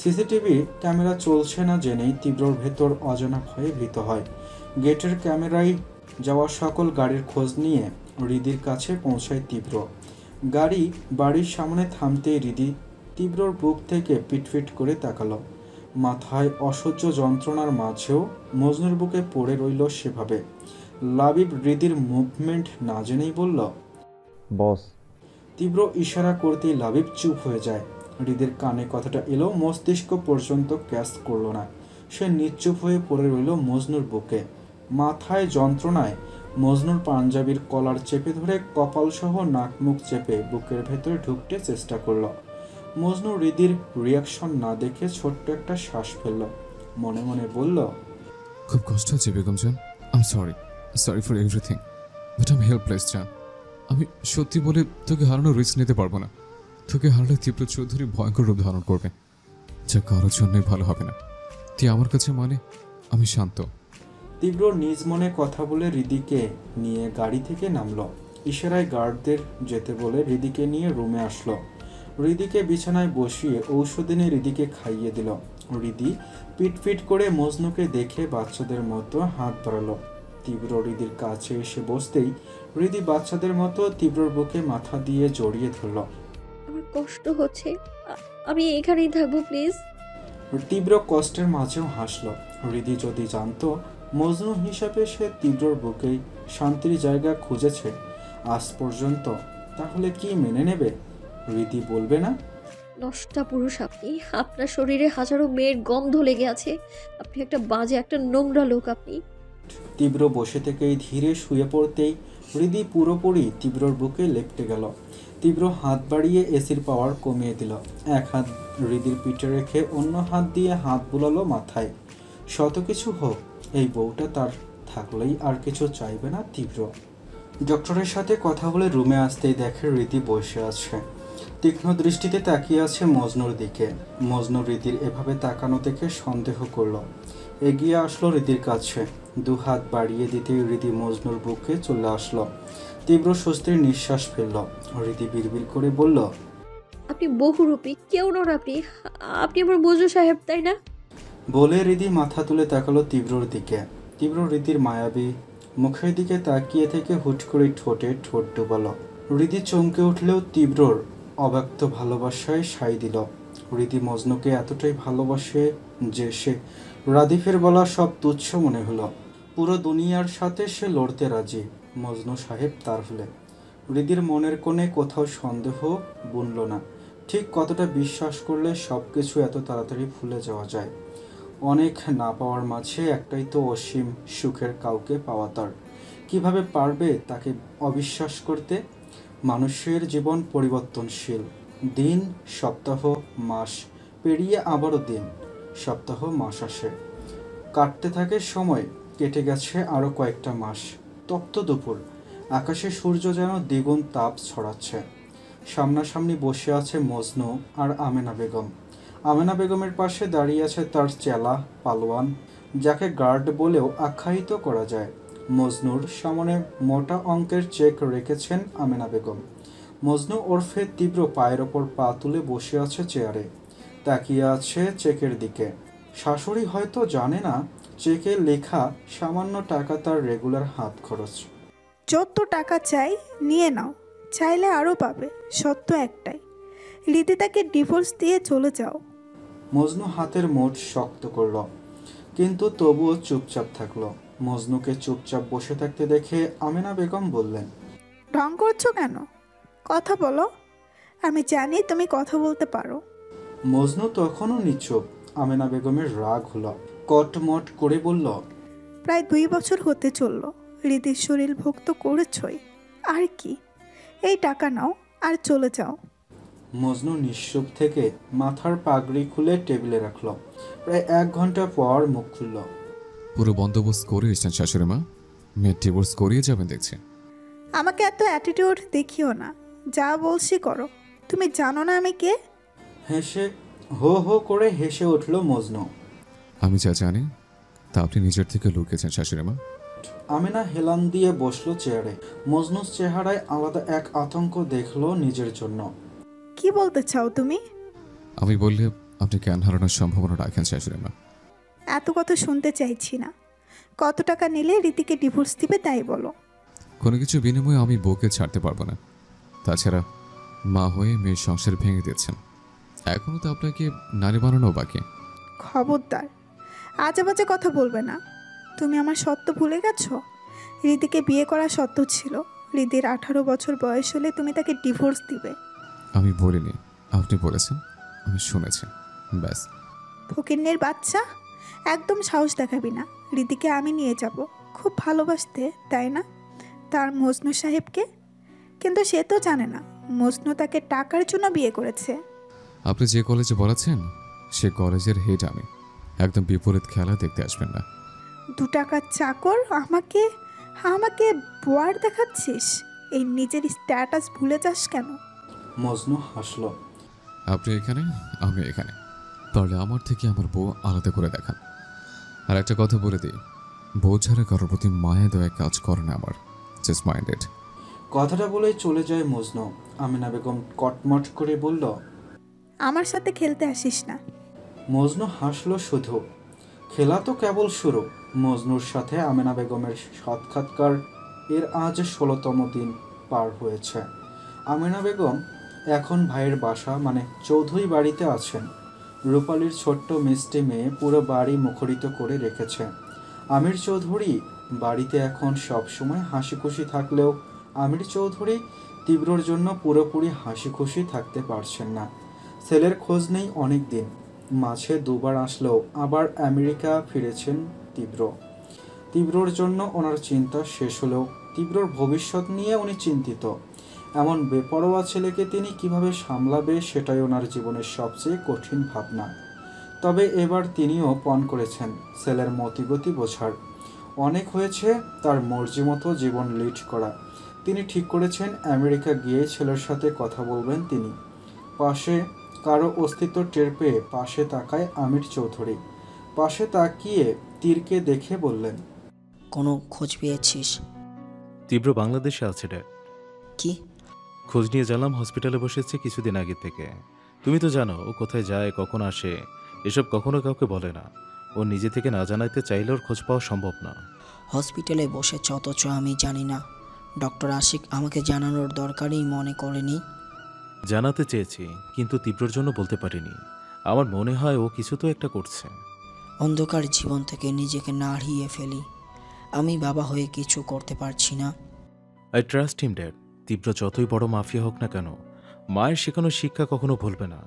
সিসিটিভি ক্যামেরা চলছে না জেনেই তীব্রর ভেতর অজানা ভয়ে ভীত হয়। গেটের ক্যামেরায় যাওয়া সকল গাড়ির খোঁজ নিয়ে হৃদির কাছে পৌঁছায় তীব্র। গাড়ি বাড়ির সামনে থামতেই হৃদি তীব্রর বুক থেকে পিটপিট করে তাকালো। মাথায় অসহ্য যন্ত্রণার মাঝেও মজনুর বুকে পড়ে রইল সেভাবে। লাবিব হৃদির মুভমেন্ট না জেনেই বলল, বস। তীব্র ইশারা করতেই লাবিব চুপ হয়ে যায়। হৃদির কানে কথাটা এলেও মস্তিষ্ক পর্যন্ত ক্যাচ করল না। সে নিশ্চুপ হয়ে পড়ে রইল মজনুর বুকে। মাথায় যন্ত্রণায় মজনুর পাঞ্জাবির কলার চেপে ধরে কপালসহ নাক মুখ চেপে বুকের ভেতরে ঢুকতে চেষ্টা করল। মজনু হৃদির রিয়াকশন না দেখে ছোট্ট একটা শ্বাস ফেলল। মনে মনে বলল, খুব কষ্ট হচ্ছে বেগম জান, I am sorry for everything, but I am helpless জান। আমি সত্যি বলে তোকে হারানোর রিস্ক নিতে পারবো না। তোকে হারালে তীব্র চৌধুরী ভয়ঙ্কর রূপ ধারণ করবে, যা কারোর জন্যই ভালো হবে না। তুই আমার কাছে মানে আমি শান্ত। তীব্র নিজ মনে কথা বলে হৃদিকে নিয়ে গাড়ি থেকে নামল। ইশারায় গার্ডদের যেতে বলে হৃদিকে নিয়ে রুমে আসলো। হৃদিকে বিছানায় বসিয়ে ঔষধ এনে হৃদিকে খাইয়ে দিল। হৃদি পিটপিট করে মজনুকে দেখে বাচ্চাদের মতো হাত বাড়ালো। তীব্র হৃদির কাছে এসে বসতেই হৃদি বাচ্চাদের মতো তীব্রর বুকে মাথা দিয়ে জড়িয়ে ধরল। আমার কষ্ট হচ্ছে, আমি এখানেই থাকবো প্লিজ। তীব্র কষ্টের মাঝেও হাসল। হৃদি যদি জানতো মজনু হিসাবে সে তীব্রর বুকেই শান্তির জায়গা খুঁজেছে আজ পর্যন্ত, তাহলে কি মেনে নেবে? হৃদি বলবে না? নষ্টা পুরুষ আপনি। আপনার শরীরে হাজারো মেয়ের গন্ধ লেগে আছে। আপনি একটা বাজে, একটা নোংরা লোক আপনি। তীব্র বসে থেকেই ধীরে শুয়ে পড়তেই হৃদি পুরোপুরি তীব্রর বুকে লেপ্টে গেল। তীব্র হাত বাড়িয়ে এসির পাওয়ার কমিয়ে দিল। এক হাত হৃদির পিঠে রেখে অন্য হাত দিয়ে হাত বুলালো মাথায়। শত কিছু হোক, এই বউটা তার থাকলেই আর কিছু চাইবে না তীব্র। ডক্টরের সাথে কথা বলে রুমে আসতেই দেখে হৃদি বসে আছে। তীক্ষ্ণ দৃষ্টিতে তাকিয়ে আছে মজনুর দিকে। মজনু হৃদির এভাবে তাকানো দেখে সন্দেহ করল। এগিয়ে আসলো হৃদির কাছে। দুহাত বাড়িয়ে দিতেই হৃদি মজনুর বুকে চলে আসলো। তীব্র স্বস্তির নিঃশ্বাস ফেলল। হৃদি বিড়বিড় করে বলল, আপনি বহুরূপী, কেউ নন আপনি। আপনি আমার মজনু সাহেব, তাই না? বলে হৃদি মাথা তুলে তাকালো তীব্রর দিকে। তীব্র হৃদির মায়াবী মুখের দিকে তাকিয়ে থেকে হুট করে ঠোঁটে ঠোঁট ডুবালো। হৃদি চমকে উঠলেও তীব্রর অব্যক্ত ভালোবাসায় সায় দিল। হৃদি মজনুকে এতটাই ভালোবাসে যে সে রাদিফের বলা সব তুচ্ছ মনে হলো। পুরো দুনিয়ার সাথে সে লড়তে রাজি, মজনু সাহেব তার হলে। হৃদির মনের কোণে কোথাও সন্দেহ বুনল না। ঠিক কতটা বিশ্বাস করলে সব কিছু এত তাড়াতাড়ি ভুলে যাওয়া যায়। অনেক না পাওয়ার মাঝে একটাই তো অসীম সুখের কাউকে পাওয়া তার। কিভাবে পারবে তাকে অবিশ্বাস করতে? মানুষের জীবন পরিবর্তনশীল। দিন, সপ্তাহ, মাস পেরিয়ে আবারও দিন, সপ্তাহ, মাস আসে। কাটতে থাকে সময়। কেটে গেছে আরও কয়েকটা মাস। তপ্ত দুপুর, আকাশে সূর্য যেন দ্বিগুণ তাপ ছড়াচ্ছে। সামনাসামনি বসে আছে মজনু আর আমেনা বেগম। আমেনা বেগমের পাশে দাঁড়িয়ে আছে তার চেলা পালোয়ান, যাকে গার্ড বলেও আখ্যায়িত করা যায়। মজনুর সামনে মোটা অঙ্কের চেক রেখেছেন আমেনা বেগম। মজনু ওরফে তীব্র পায়ের ওপর পা তুলে বসে আছে চেয়ারে, তাকিয়ে আছে চেকের দিকে। শাশুড়ি হয়তো জানে না চেকে লেখা সামান্য টাকা তার রেগুলার হাত খরচ। যত টাকা চাই নিয়ে নাও, চাইলে আরও পাবে, সত্য একটাই, হৃদি তাকে ডিভোর্স দিয়ে চলে যাও। মজনু হাতের মুঠ শক্ত করল, কিন্তু তবুও চুপচাপ থাকলো। মজনুকে চুপচাপ বসে থাকতে দেখে আমেনা বেগম বললেন, ঢং করছো কেন? কথা বলো, আমি জানি তুমি কথা বলতে পারো। মজনু তখনও নিচুপ। আমেনা বেগমের রাগ হলো, কটমট করে বলল, প্রায় 2 বছর হতে চলল, হৃদির শরীর ভোক্ত করেছই, আর কি? এই টাকা নাও আর চলে যাও। মজনু নিঃশব্দ থেকে মাথার পাগড়ি খুলে টেবিলে রাখলো। প্রায় 1 ঘন্টা পর মুখ খুলল। পুরো বন্দোবস্ত করে এসছেন শাশুড়ি মা, মেয়ের ডিভোর্স করিয়ে যাবেন দেখছি। আমাকে এত অ্যাটিটিউড দেখিও না, যা বলছি করো। তুমি জানো না আমি কে? হেসে হো হো করে হেসে উঠল মজনু। আমি যা জানি তা আপনি নিজের থেকে লুকিয়েছেন শাশুড়ি মা। আমেনা হেলান দিয়ে বসলো চেয়ারে। মজনুর চেহারায় আলাদা এক আতঙ্ক দেখলো নিজের জন্য। কি বলতে চাও তুমি? আমি বললে আপনি জ্ঞান হারানোর সম্ভাবনা রাখেন শাশুড়ি মা। এত কথা শুনতে চাইছি না। কত টাকা নিলে রীতিকে ডিভোর্স দিবে তাই বলো। কোনো কিছু বিনিময়ে আমি বউকে ছাড়তে পারবো না। তাছাড়া মা হয়ে মেয়ের সংসার ভেঙে দিচ্ছেন, এখনও তো আপনাকে নারী বানানো বাকি। খবরদার, আজে বাজে কথা বলবে না। তুমি আমার সত্য ভুলে গেছো? রীতিকে বিয়ে করা সত্য ছিল। হৃদির 18 বছর বয়স হলে তুমি তাকে ডিভোর্স দিবে। আমি বলিনি, আপনি বলেছেন, আমি শুনেছি, ব্যাস। ফকিন্নের বাচ্চা, একদম সাহস দেখাবি না। রীতিকে আমি নিয়ে যাব। খুব ভালোবাসতে, তাই না তার মজনু সাহেবকে? কিন্তু সে তো জানে না মজনু তাকে টাকার জন্য বিয়ে করেছে। আপনি যে কলেজে পড়াচ্ছেন সে কলেজের হেড আমি। একদম বিপরীত খেলা দেখতে আসবেন না। 2 টাকার চাকর আমাকে আমাকে বোয়ার দেখাচ্ছিস? এই নিজের স্ট্যাটাস ভুলে যাস কেন? মজনু হাসলো। আপনি এখানে, আমি এখানে, পারলে আমার থেকে আমার বউ আলাদা করে দেখান। আর একটা কথা বলে দিই, বউ ছাড়া কারোর প্রতি মায়া দেওয়া কাজ করে না আমার। Just minded. কথাটা বলেই চলে যায় মজনু। আমিনা বেগম কটমট করে বলল, আমার সাথে খেলতে আসিস না। মজনু হাসলো শুধু। খেলা তো কেবল শুরু। মজনুর সাথে আমেনা বেগমের সাক্ষাৎকার এর আজ 16তম দিন পার হয়েছে। আমেনা বেগম এখন ভাইয়ের বাসা মানে চৌধুরী বাড়িতে আছেন। রূপালীর ছোট্ট মিষ্টি মেয়ে পুরো বাড়ি মুখরিত করে রেখেছে। আমির চৌধুরী বাড়িতে এখন সবসময় হাসি খুশি থাকলেও আমির চৌধুরী তীব্রর জন্য পুরোপুরি হাসি খুশি থাকতে পারছেন না। ছেলের খোঁজ নেই অনেক দিন, মাঝে দুবার আসলেও আবার আমেরিকা ফিরেছেন তীব্র। তীব্রর জন্য ওনার চিন্তা শেষ হলেও তীব্রর ভবিষ্যৎ নিয়ে উনি চিন্তিত। এমন বেপরোয়া ছেলেকে তিনি কিভাবে সামলাবে সেটাই ওনার জীবনের সবচেয়ে কঠিন ভাবনা। তবে এবার তিনিও পণ করেছেন ছেলের মতিগতি বোঝার। অনেক হয়েছে তার মর্জি মতো জীবন লিড করা। তিনি ঠিক করেছেন আমেরিকা গিয়ে ছেলের সাথে কথা বলবেন তিনি। পাশে কারো অস্তিত্ব টের পেয়ে পাশে তাকায় আমির চৌধুরী। পাশে তাকিয়ে তীরকে দেখে বললেন, কোনো খোঁজ পেয়েছিস? তীব্র বাংলাদেশে আছে ড্যাড। কি খোঁজ নিয়ে জানলাম হসপিটালে বসেছে কিছুদিন আগে থেকে। তুমি তো জানো ও কোথায় যায়, কখন আসে, এসব কখনো কাউকে বলে না। ও নিজে থেকে না জানাইতে চাইলে ওর খোঁজ পাওয়া সম্ভব না। হসপিটালে বসেছে অথচ আমি জানি না? ডক্টর আশিক আমাকে জানানোর দরকারই মনে করেনি। জানাতে চেয়েছি কিন্তু তীব্রর জন্য বলতে পারিনি। আমার মনে হয় ও কিছু তো একটা করছে। অন্ধকার জীবন থেকে নিজেকে না হারিয়ে ফেলি। আমি বাবা হয়ে কিছু করতে পারছি না। I trust him dad. তীব্র যতই বড় মাফিয়া হোক না কেন, মায়ের শেখানো শিক্ষা কখনো ভুলবে না।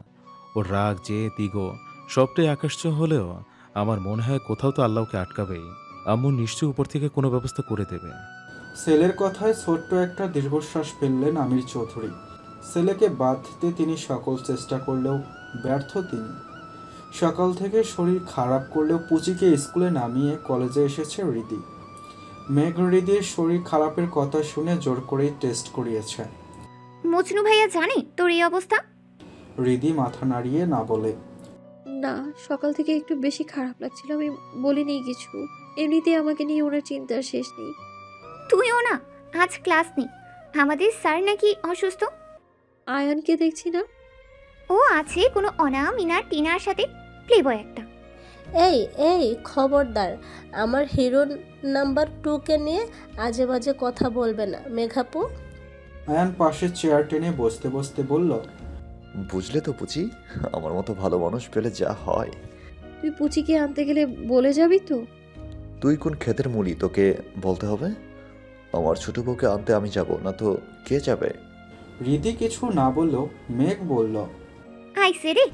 ওর রাগ, জেদ, ইগো সবটাই আকাশছোঁয়া হলেও আমার মনে হয় কোথাও তো আল্লাহকে আটকাবেই। আম্মু নিশ্চয়ই উপর থেকে কোনো ব্যবস্থা করে দেবে। ছেলের কথায় ছোট্ট একটা দীর্ঘশ্বাস ফেললেন আমির চৌধুরী। ছেলেকে বাঁধতে তিনি সকল চেষ্টা করলেও ব্যর্থ তিনি। সকাল থেকে শরীর খারাপ করলেও পুচিকে স্কুলে নামিয়ে কলেজে এসেছে রিদি। মেঘ রিদির শরীর খারাপের কথা শুনে জোর করেই টেস্ট করিয়েছে। মজনু ভাইয়া জানে তোর এই অবস্থা? রিদি মাথা নাড়িয়ে না বলে, না, সকাল থেকে একটু বেশি খারাপ লাগছিল, আমি বলিনি কিছু। এমনিতেই আমাকে নিয়ে ওনার চিন্তার শেষ নেই। তুইও না, আজ ক্লাস নেই। আমাদের স্যার নাকি অসুস্থ। আয়ানকে দেখছি না। ও আছে কোনো অনামিনা টিনার সাথে, প্লেবয় একটা। এই এই খবরদার, আমার হিরো নাম্বার 2কে নিয়ে আজে বাজে কথা বলবে না মেঘাপু। আয়ান পাশে চেয়ার টেনে বসতে বসতে বলল, বুঝলে তো পুচি, আমার মতো ভালো মানুষ পেলে যা হয়। তুই পুচিকে আনতে গেলে বলে যাবি তো? তুই কোন ক্ষেতের মুলি তোকে বলতে হবে? আমার ছোট বউকে আনতে আমি যাব না তো কে যাবে? রিদি কিছু না বললেও মেঘ বলল, আইসে রে,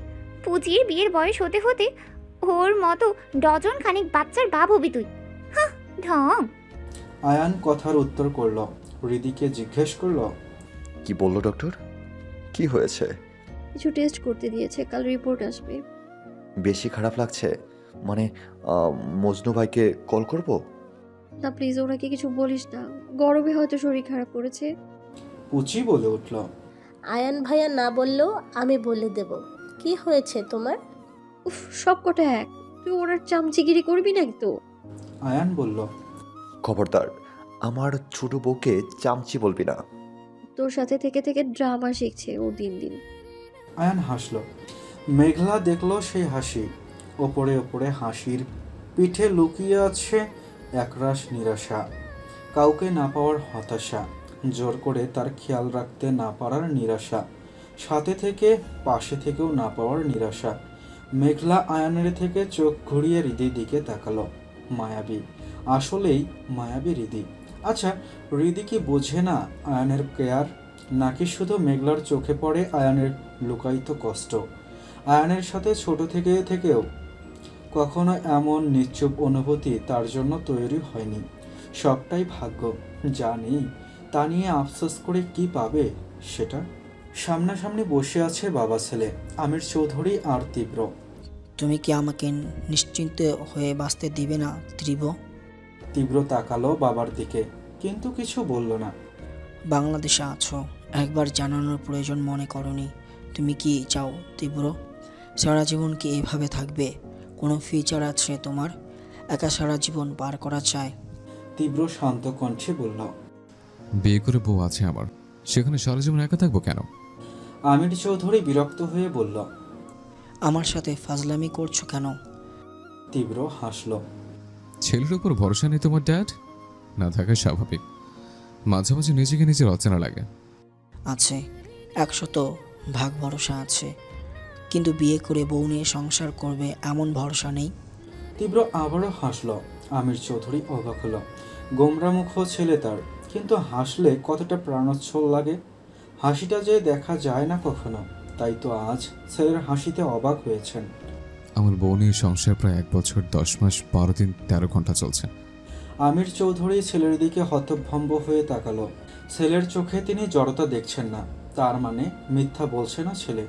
পুচির বিয়ের বয়স হতে হতে ওর মতো ডজন খানিক বাচ্চার বাপ হবি তুই। হ্যাঁ, ঢং। আয়ান কথার উত্তর করল। রিদিকে জিজ্ঞেস করল, কি বললো ডক্টর? কি হয়েছে? কিছু টেস্ট করতে দিয়েছে, কাল রিপোর্ট আসবে। বেশি খারাপ লাগছে? মানে মজনু ভাইকে কল করব? না প্লিজ, ওনাকে কিছু বলিস না, গরমে হয়তো শরীর খারাপ করেছে। পুচি বলে উঠল, আয়ান ভাইয়া না বললেও আমি বলে দেব। কি হয়েছে তোমার? উফ, সব কটা এক। তুই ওনার চামচিগিরি করবি না তো? আয়ান বলল, খবরদার, আমার ছোট বউকে চামচি বলবি না। তোর সাথে থেকে থেকে ড্রামা শিখছে ও দিন দিন। আয়ান হাসল। মেঘলা দেখলো সেই হাসি। ওপরে ওপরে হাসির পিঠে লুকিয়ে আছে একরাশ নিরাশা, কাউকে না পাওয়ার হতাশা, জোর করে তার খেয়াল রাখতে না পারার নিরাশা, সাথে থেকে পাশে থেকেও না পাওয়ার নিরাশা। মেঘলা আয়ানের থেকে চোখ ঘুরিয়ে রিদির দিকে তাকালো। মায়াবী, আসলেই মায়াবী রিদি। আচ্ছা, রিদি কি বোঝে না আয়ানের কেয়ার, নাকি শুধু মেঘলার চোখে পড়ে আয়ানের লুকায়িত কষ্ট? আয়ানের সাথে ছোট থেকেও কখনো এমন নিশ্চুপ অনুভূতি তার জন্য তৈরি হয়নি। সবটাই ভাগ্য। যা নেই তা নিয়ে আফসোস করে কি পাবে সেটা? সামনাসামনি বসে আছে বাবা ছেলে আমির চৌধুরী আর তীব্র। তুমি কি আমাকে নিশ্চিন্ত হয়ে বাঁচতে দিবে না ত্রিব? তীব্র তাকালো বাবার দিকে, কিন্তু কিছু বলল না। বাংলাদেশে আছো, একবার জানানোর প্রয়োজন মনে করনি। তুমি কি চাও তীব্র? সারা জীবন কি এভাবে থাকবে? কোনো ফিউচার আছে তোমার? একা সারা জীবন পার করা চায়? তীব্র শান্ত কণ্ঠে বলল, বিয়ে করে বউ আছে আমার, সেখানে সারা জীবন একা থাকবো কেন? আমির চৌধুরী বিরক্ত হয়ে বলল, আমার সাথে ফাজলামি করছো কেন? তীব্র হাসল। ছেলের উপর ভরসা নেই তোমার ড্যাড? না থাকা স্বাভাবিক, মাঝে মাঝে নিজেকে নিজের অচেনা লাগে। আছে, 100% ভরসা আছে, কিন্তু বিয়ে করে বউ নিয়ে সংসার করবে এমন ভরসা নেই। তীব্র আবারও হাসল। আমির চৌধুরী অবাক হলো। গোমরামুখ ছেলে তার, কিন্তু হাসলে কতটা প্রাণোচ্ছল লাগে। হাসিটা যে দেখা যায় না কখনো। তাই তো আজ ছেলের হাসিতে অবাক হয়েছেন। আমার বউ নিয়ে সংসার প্রায় 1 বছর 10 মাস 12 দিন 13 ঘন্টা চলছে। আমির চৌধুরী ছেলের দিকে হতভম্ব হয়ে তাকালো। ছেলের চোখে তিনি জড়তা দেখছেন না। তার মানে মিথ্যা বলছে না ছেলে।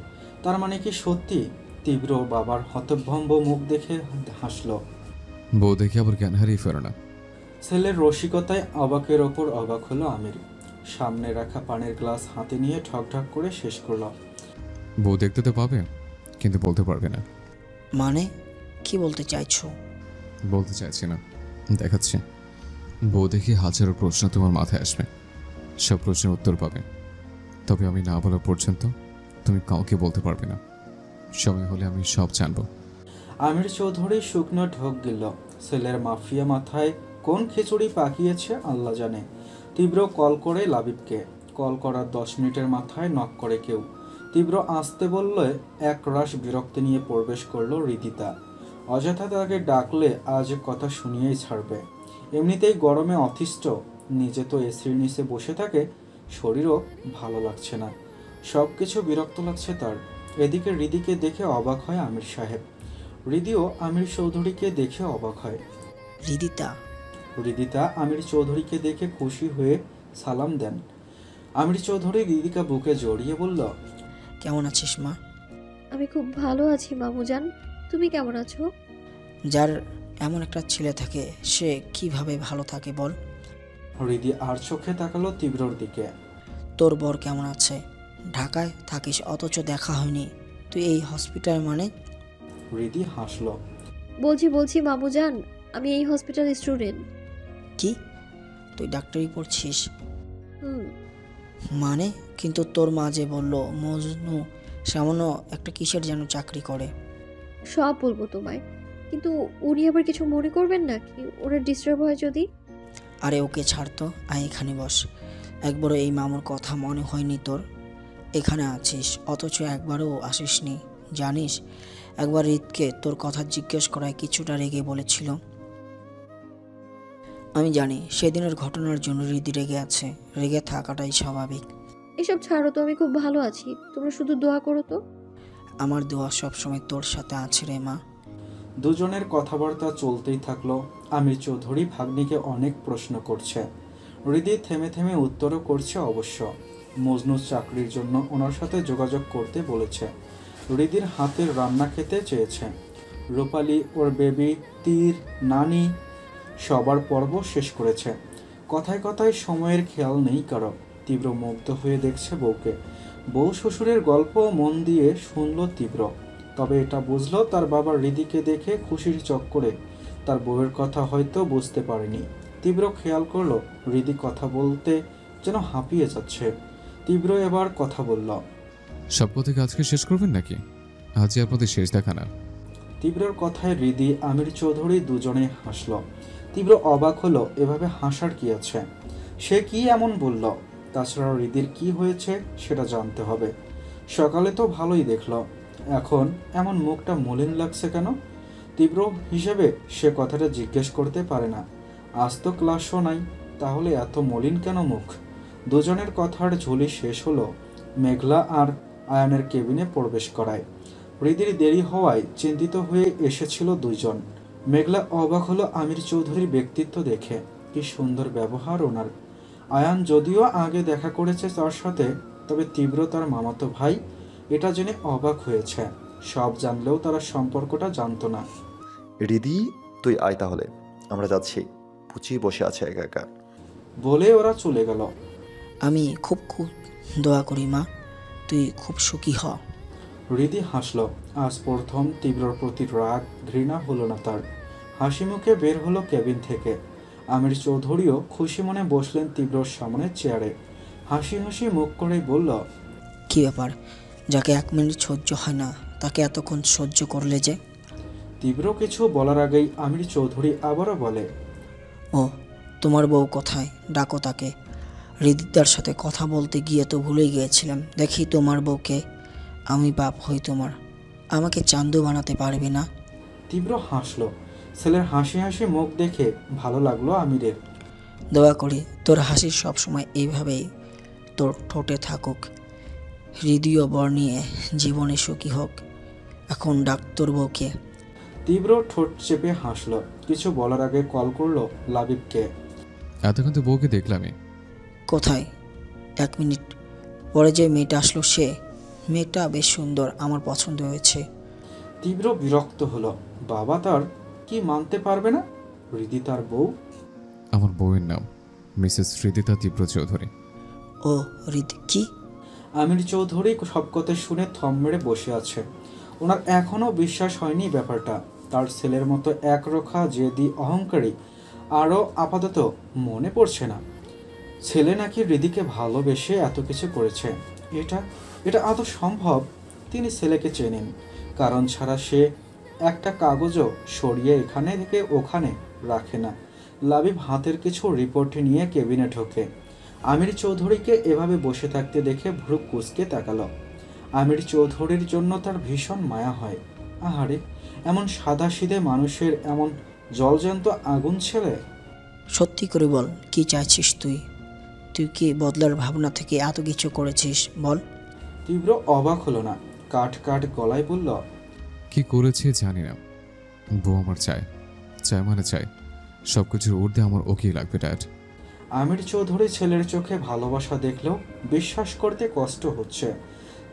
তার মানে কি সত্যি? তীব্র বাবার হতভম্ব মুখ দেখে হাসলো। বউ দেখে আবার জ্ঞান হারিয়ে ফেরো না। ছেলের রসিকতায় অবাকের ওপর অবাক হলো আমির। সামনে রাখা পানির গ্লাস হাতে নিয়ে ঠকঠক করে শেষ করলো। বউ দেখতে তো পাবে, কিন্তু বলতে পারবে না। মানে কি বলতে চাইছো? বলতে চাইছি না, দেখাচ্ছি। বউ দেখে হাজারো প্রশ্ন তোমার মাথায় আসবে, সব প্রশ্নের উত্তর পাবে। তবে আমি না বলা পর্যন্ত তুমি কাউকে বলতে পারবে না। সময় হলে আমি সব জানবো। আমির চৌধুরী শুকনো ঢোক গিলল। ছেলের মাফিয়া মাথায় কোন খিচুড়ি পাকিয়েছে আল্লাহ জানে। তীব্র কল করে লাবিবকে। কল করার 10 মিনিটের মাথায় নক করে কেউ। তীব্র আসতে বললে এক রাশ বিরক্তি নিয়ে প্রবেশ করলো রিদিতা। অযথা তাকে ডাকলে আজ কথা শুনিয়েই ছাড়বে। এমনিতেই গরমে অতিষ্ঠ, নিজে তো এসির নিচে বসে থাকে, শরীরও ভালো লাগছে না, সব কিছু বিরক্ত লাগছে তার। এদিকে রিদিকে দেখে অবাক হয় আমির সাহেব। রিদিও আমির চৌধুরীকে দেখে অবাক হয়। রিদিতা আমির চৌধুরীকে দেখে খুশি হয়ে সালাম দেন। আমির চৌধুরী রিদিকা বুকে জড়িয়ে বলল, কেমন আছিস মা? আমি খুব ভালো আছি মামুজান, তুমি কেমন আছো? যার এমন একটা ছেলে থাকে সে কিভাবে ভালো থাকে বল? রিদি আর চোখে তাকালো তীব্রর দিকে। তোর বর কেমন আছে? ঢাকায় থাকিস অথচ দেখা হয়নি, তুই এই হসপিটাল মানে? রিদি হাসলো। বলছি মামুজান, আমি এই হসপিটাল স্টুডেন্ট। কি তুই ডাক্তারি পড়ছিস? হুম। মানে কিন্তু তোর মা যে বললো মজনু সামান্য একটা কিসের যেন চাকরি করে। সব বলবো তোমায়, কিন্তু উনি আবার কিছু মনে করবেন না কি? ওরা ডিস্টার্ব হয় যদি? আরে ওকে ছাড়তো, আয় এখানে বস। একবারও এই মামুর কথা মনে হয়নি তোর? এখানে আছিস অথচ একবারও আসিসনি। জানিস একবার রিতকে তোর কথা জিজ্ঞেস করায় কিছুটা রেগে বলেছিল। আমি জানি সেদিনের ঘটনার জন্য রিদি রেগে আছে, রেগে থাকাটাই স্বাভাবিক। এসব ছাড়ো তো, আমি খুব ভালো আছি, তোমরা শুধু দোয়া করো তো। আমার দোয়া সবসময় তোর সাথে আছে রে মা। দুজনের কথাবার্তা চলতেই থাকলো। আমির চৌধুরী ভাগ্নিকে অনেক প্রশ্ন করছে। রিদি থেমে থেমে উত্তরও করছে অবশ্য। মজনুর চাকরির জন্য ওনার সাথে যোগাযোগ করতে বলেছে। রিদির হাতের রান্না খেতে চেয়েছে। রূপালী, ওর বেবি, তীর, নানি সবার পর্ব শেষ করেছে। কথায় কথায় সময়ের খেয়াল নেই কারো। তীব্র মুগ্ধ হয়ে দেখছে বউকে। বউ শ্বশুরের গল্প মন দিয়ে শুনল তীব্র। তবে এটা বুঝলো তার বাবা রিদিকে দেখে খুশির চক্করে তার বউয়ের কথা হয়তো বুঝতে পারেনি। তীব্র খেয়াল করলো রিদি কথা বলতে যেন হাঁপিয়ে যাচ্ছে। তীব্র এবার কথা বলল, সব থেকে আজকে শেষ করবেন নাকি? আজই আপনাদের শেষ দেখা না। তীব্রর কথায় রিদি আমির চৌধুরী দুজনে হাসল। তীব্র অবাক হলো, এভাবে হাসার কি আছে? সে কি এমন বলল? তাছাড়া রিদির কি হয়েছে সেটা জানতে হবে। সকালে তো ভালোই দেখলো, এখন এমন মুখটা মলিন লাগছে কেন? তীব্র হিসেবে সে কথাটা জিজ্ঞেস করতে পারে না। আজ তো ক্লাসও নাই, তাহলে এত মলিন কেন মুখ? দুজনের কথার ঝুলি শেষ হলো মেঘলা আর আয়ানের কেবিনে প্রবেশ করায়। রিদির দেরি হওয়ায় চিন্তিত হয়ে এসেছিল দুইজন। মেঘলা অবাক হলো আমির চৌধুরীর ব্যক্তিত্ব দেখে। কি সুন্দর ব্যবহার ওনার। আয়ান যদিও আগে দেখা করেছে তার সাথে, তবে তীব্র তার মামাতো ভাই এটা জেনে অবাক হয়েছে। সব জানলেও তারা সম্পর্কটা জানতো না। রিদি তুই আয় তাহলে, আমরা যাচ্ছি। পুচি বসে আছে একা একা। বলে ওরা চলে গেল। আমি খুব খুব দোয়া করি মা, তুই খুব সুখী হ। রিদি হাসল। আজ প্রথম তীব্রর প্রতি রাগ ঘৃণা হলো না তার। হাসি মুখে বের হলো কেবিন থেকে। আমির চৌধুরীও খুশি মনে বসলেন তীব্রর সামনে চেয়ারে। হাসি হাসি মুখ করেই বলল, কি ব্যাপার, যাকে 1 মিনিট সহ্য হয় না তাকে এতক্ষণ সহ্য করলে যে? তীব্র কিছু বলার আগেই আমির চৌধুরী আবারও বলে, ও তোমার বউ কোথায়? ডাকো তাকে। হৃদিতার সাথে কথা বলতে গিয়ে তো ভুলে গিয়েছিলাম। দেখি তোমার বউকে। আমি বাপ হই তোমার, আমাকে চান্দু বানাতে পারবে না? তীব্র হাসল। ছেলের হাসি হাসি মুখ দেখে ভালো লাগলো আমিরের। দোয়া করি তোর হাসি সবসময় এইভাবেই তোর ঠোঁটে থাকুক। হৃদয় বর নিয়ে জীবনে সুখী হোক। এখন ডাক্তার বউকে। তীব্র ঠোঁট চেপে হাসল। কিছু বলার আগে কল করলো লাবিবকে। এতক্ষণ তো বউকে দেখলামই। কোথায়? 1 মিনিট পরে যে মেয়েটা আসলো সে? মেয়েটা বেশ সুন্দর, আমার পছন্দ হয়েছে। তীব্র বিরক্ত হলো। বাবা তার কি মানতে পারবে না? হৃদি তার বউ। আমার বউয়ের নাম মিসেস হৃদিতা তীব্র চৌধুরী। ও হৃদি কি? আমির চৌধুরী সব কথা শুনে থম মেরে বসে আছে। ওনার এখনও বিশ্বাস হয়নি ব্যাপারটা। তার ছেলের মতো একরোখা জেদি অহংকারী আরও আপাতত মনে পড়ছে না। ছেলে নাকি হৃদিকে ভালোবেসে এত কিছু করেছে। এটা এটা আদৌ সম্ভব? তিনি ছেলেকে চেনেন, কারণ ছাড়া সে একটা কাগজও সরিয়ে এখানে থেকে ওখানে রাখে না। লাবিব হাতের কিছু রিপোর্ট নিয়ে কেবিনে ঢোকে। আমির চৌধুরীকে এভাবে বসে থাকতে দেখে ভ্রু কুঁচকে তাকালো। আমির চৌধুরীর জন্য তার ভীষণ মায়া হয়। আহারে, এমন সাদাসিধে মানুষের এমন জলজ্যান্ত আগুন ছেলে। সত্যি করে বল, কি চাইছিস তুই? তুই কি বদলার ভাবনা থেকে এত কিছু করেছিস বল? তীব্র অবাক হলো না, কাঠ কাঠ গলায় বলল, কি করেছে জানি না, বউ আমার চাই, চাই মানে চাই। সব কিছুর ঊর্ধ্বে আমার ওকেই লাগবে ড্যাড। আমির চৌধুরী ছেলের চোখে ভালোবাসা দেখলেও বিশ্বাস করতে কষ্ট হচ্ছে।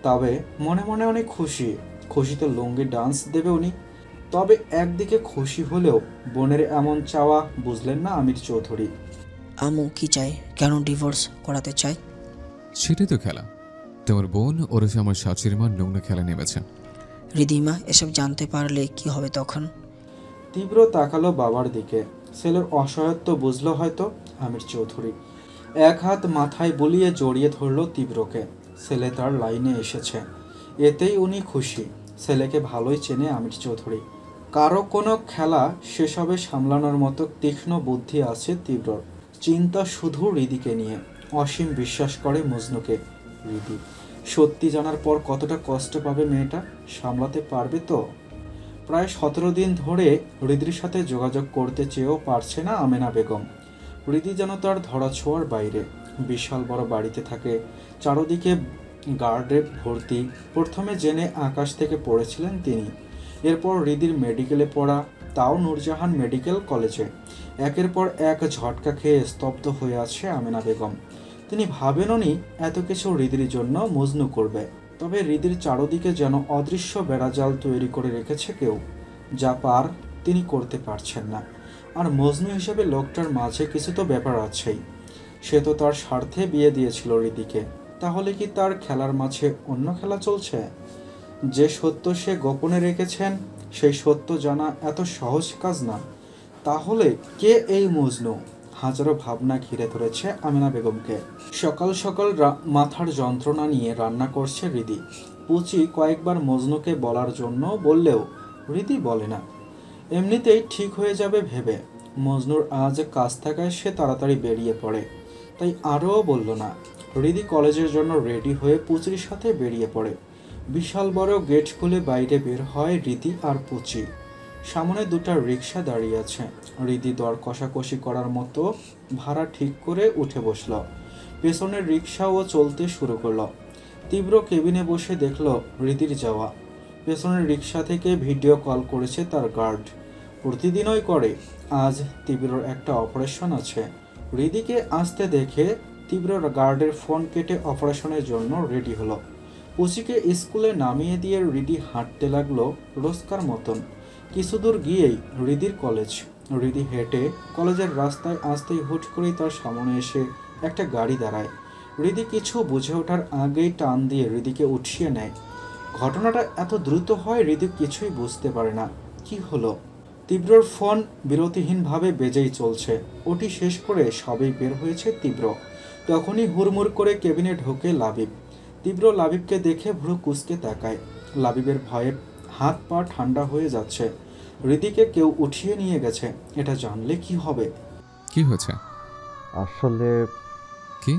তবে মনে মনে অনেক খুশি। খুশিতে লুঙ্গি ডান্স দেবে উনি। তবে একদিকে খুশি হলেও বোনের এমন চাওয়া বুঝলেন না আমির চৌধুরী। আমু কি চাই? কেন ডিভোর্স করাতে চাই? সেটাই তো খেলা। তোমার বোন ওরফে আমার শাশুড়ি মা নোংরা খেলা নেমেছে। রিদিমা এসব জানতে পারলে কি হবে তখন? তীব্র তাকালো বাবার দিকে। ছেলের অসহায়ত্ব বুঝলো হয়তো আমির চৌধুরী। এক হাত মাথায় বুলিয়ে জড়িয়ে ধরল তীব্রকে। ছেলে তার লাইনে এসেছে, এতেই উনি খুশি। ছেলেকে ভালোই চেনে আমির চৌধুরী। কারো কোনো খেলা সেসবে সামলানোর মতো তীক্ষ্ণ বুদ্ধি আছে তীব্রর। চিন্তা শুধু হৃদিকে নিয়ে। অসীম বিশ্বাস করে মজনুকে। হৃদি সত্যি জানার পর কতটা কষ্ট পাবে মেয়েটা, সামলাতে পারবে তো? প্রায় 17 দিন ধরে হৃদির সাথে যোগাযোগ করতে চেয়েও পারছে না আমেনা বেগম। হৃদি যেন তার ধরাছোঁয়ার বাইরে। বিশাল বড় বাড়িতে থাকে, চারদিকে গার্ডে ভর্তি। প্রথমে জেনে আকাশ থেকে পড়েছিলেন তিনি। এরপর হৃদির মেডিকেলে পড়া, তাও নূরজাহান মেডিকেল কলেজে। একের পর এক ঝটকা খেয়ে স্তব্ধ হয়ে আছে আমেনা বেগম। তিনি ভাবেননি এত কিছু হৃদির জন্য মজনু করবে। তবে হৃদির চারদিকে যেন অদৃশ্য বেড়াজাল তৈরি করে রেখেছে কেউ। যা পার তিনি করতে পারছেন না। আর মজনু হিসেবে লোকটার মাঝে কিছু তো ব্যাপার আছেই। সে তো তার স্বার্থে বিয়ে দিয়েছিল হৃদিকে। তাহলে কি তার খেলার মাঝে অন্য খেলা চলছে? যে সত্য সে গোপনে রেখেছেন সেই সত্য জানা এত সহজ কাজ না। তাহলে কে এই মজনু? হাজারো ভাবনা ঘিরে ধরেছে আমেনা বেগমকে। সকাল সকাল মাথার যন্ত্রণা নিয়ে রান্না করছে হৃদি। পুচি কয়েকবার মজনুকে বলার জন্য বললেও হৃদি বলে না। এমনিতেই ঠিক হয়ে যাবে ভেবে। মজনুর আজ কাজ থাকায় সে তাড়াতাড়ি বেরিয়ে পড়ে, তাই আরও বলল না। হৃদি কলেজের জন্য রেডি হয়ে পুচির সাথে বেরিয়ে পড়ে। বিশাল বড় গেট খুলে বাইরে বের হয় হৃদি আর পুচি। সামনে দুটা রিক্সা দাঁড়িয়ে আছে। হৃদি দর কষাকষি করার মতো ভাড়া ঠিক করে উঠে বসল। পেছনের রিক্সাও চলতে শুরু করলো। তীব্র কেবিনে বসে দেখল হৃদির যাওয়া। পেছনের রিক্সা থেকে ভিডিও কল করেছে তার গার্ড। প্রতিদিনই করে। আজ তীব্রর একটা অপারেশন আছে। হৃদিকে আসতে দেখে তীব্রর গার্ডের ফোন কেটে অপারেশনের জন্য রেডি হলো। পুচিকে স্কুলে নামিয়ে দিয়ে হৃদি হাঁটতে লাগলো রোজকার মতন। কিছু দূর গিয়েই হৃদির কলেজ। হৃদি হেঁটে কলেজের রাস্তায় আসতেই হুট করেই তার সামনে এসে একটা গাড়ি দাঁড়ায়। হৃদি কিছু বুঝে ওঠার আগেই টান দিয়ে হৃদিকে উঠিয়ে নেয়। ঘটনাটা এত দ্রুত হয় হৃদি কিছুই বুঝতে পারে না। কি হলো? তীব্রর ফোন বিরতিহীনভাবে বেজেই চলছে। ওটি শেষ করে সবেই বের হয়েছে তীব্র। তখনই হুড়মুড় করে কেবিনে ঢোকে লাবিব। তীব্র লাবিবকে দেখে ভ্রু কুঁচকে তাকায়। লাবিবের ভয়ে হাত পা ঠান্ডা হয়ে যাচ্ছে। হৃদিকে কেউ উঠিয়ে নিয়ে গেছে, এটা জানলে কি হবে? কি হয়েছে? আসলে কি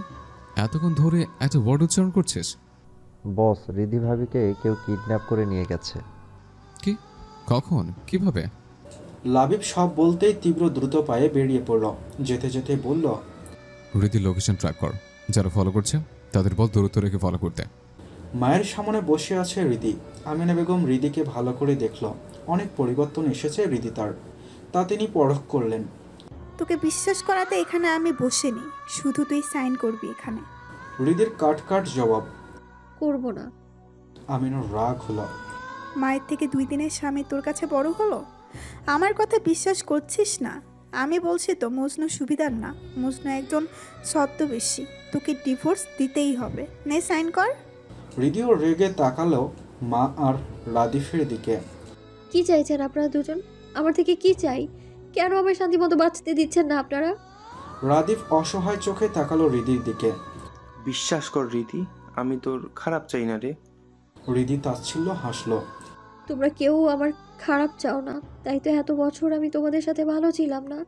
এতক্ষণ ধরে এত ওয়ার্ড উচ্চারণ করছিস? বস, রিধি ভাবিকে কেউ কিডন্যাপ করে নিয়ে গেছে। কি? কখন? কিভাবে? লাবিব সব বলতেই তীব্র দ্রুত পায়ে বেরিয়ে পড়ল। যেতে যেতে বলল, হৃদির লোকেশন ট্র্যাক কর। যারা ফলো করছে তাদের বল দূরত্ব রেখে ফলো করতে। মায়ের সামনে বসে আছে রিদি। আমিনা বেগম রিদিকে ভালো করে দেখল। অনেক পরিবর্তন এসেছে রিদি তার, তা তিনি পরখ করলেন। তোকে বিশ্বাস করাতে এখানে আমি বসিনি, শুধু তুই সাইন করবি এখানে। রিদির কাট কাট জবাব। করব না। আমিনার রাগ হলো। মায়ের থেকে 2 দিনের স্বামী তোর কাছে বড় হলো? আমার কথা বিশ্বাস করছিস না? আমি বলছি তো মজনু সুবিধার না, মজনু একজন ছদ্মবেশী। তোকে ডিভোর্স দিতেই হবে। নে সাইন কর। রিদিও রেগে তাকালো মা আর রাদিফের দিকে। কি চাইছেন আপনারা দুজন? আমার থেকে কি চাই? কেন আমার শান্তিমতো বাঁচতে দিচ্ছেন না আপনারা? রাদিফ অসহায় চোখে তাকালো রিদির দিকে। বিশ্বাস কর রীতি, আমি তোর খারাপ চাই না রে। রিদি তাচ্ছিল্য হাসলো। তোমরা কেউ আমার খারাপ চাও না, তাই তো এত বছর আমি তোমাদের সাথে ভালো ছিলাম না।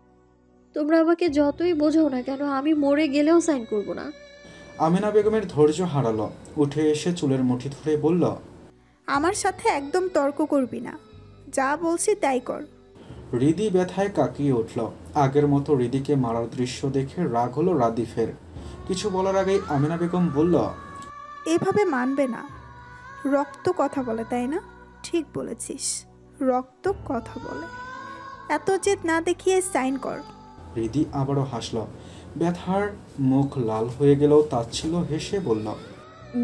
তোমরা আমাকে যতই বোঝাও না কেন, আমি মরে গেলেও সাইন করব না। আমিনা বেগমের ধৈর্য হারালো। উঠে এসে চুলের মুঠি ধরে বলল, আমার সাথে একদম তর্ক করবি না, যা বলছি তাই কর। রিদি ব্যথায় কাকিয়ে উঠল। আগের মতো রিদিকে মারার দৃশ্য দেখে রাগ হলো রাদিফের। কিছু বলার আগেই আমিনা বেগম বলল, এভাবে মানবে না। রক্ত কথা বলে, তাই না? ঠিক বলেছিস, রক্ত কথা বলে। এত জেদ না দেখিয়ে সাইন কর। রিদি আবারও হাসল। ব্যথার মুখ লাল হয়ে গেলেও তাচ্ছিল্য হেসে বলল,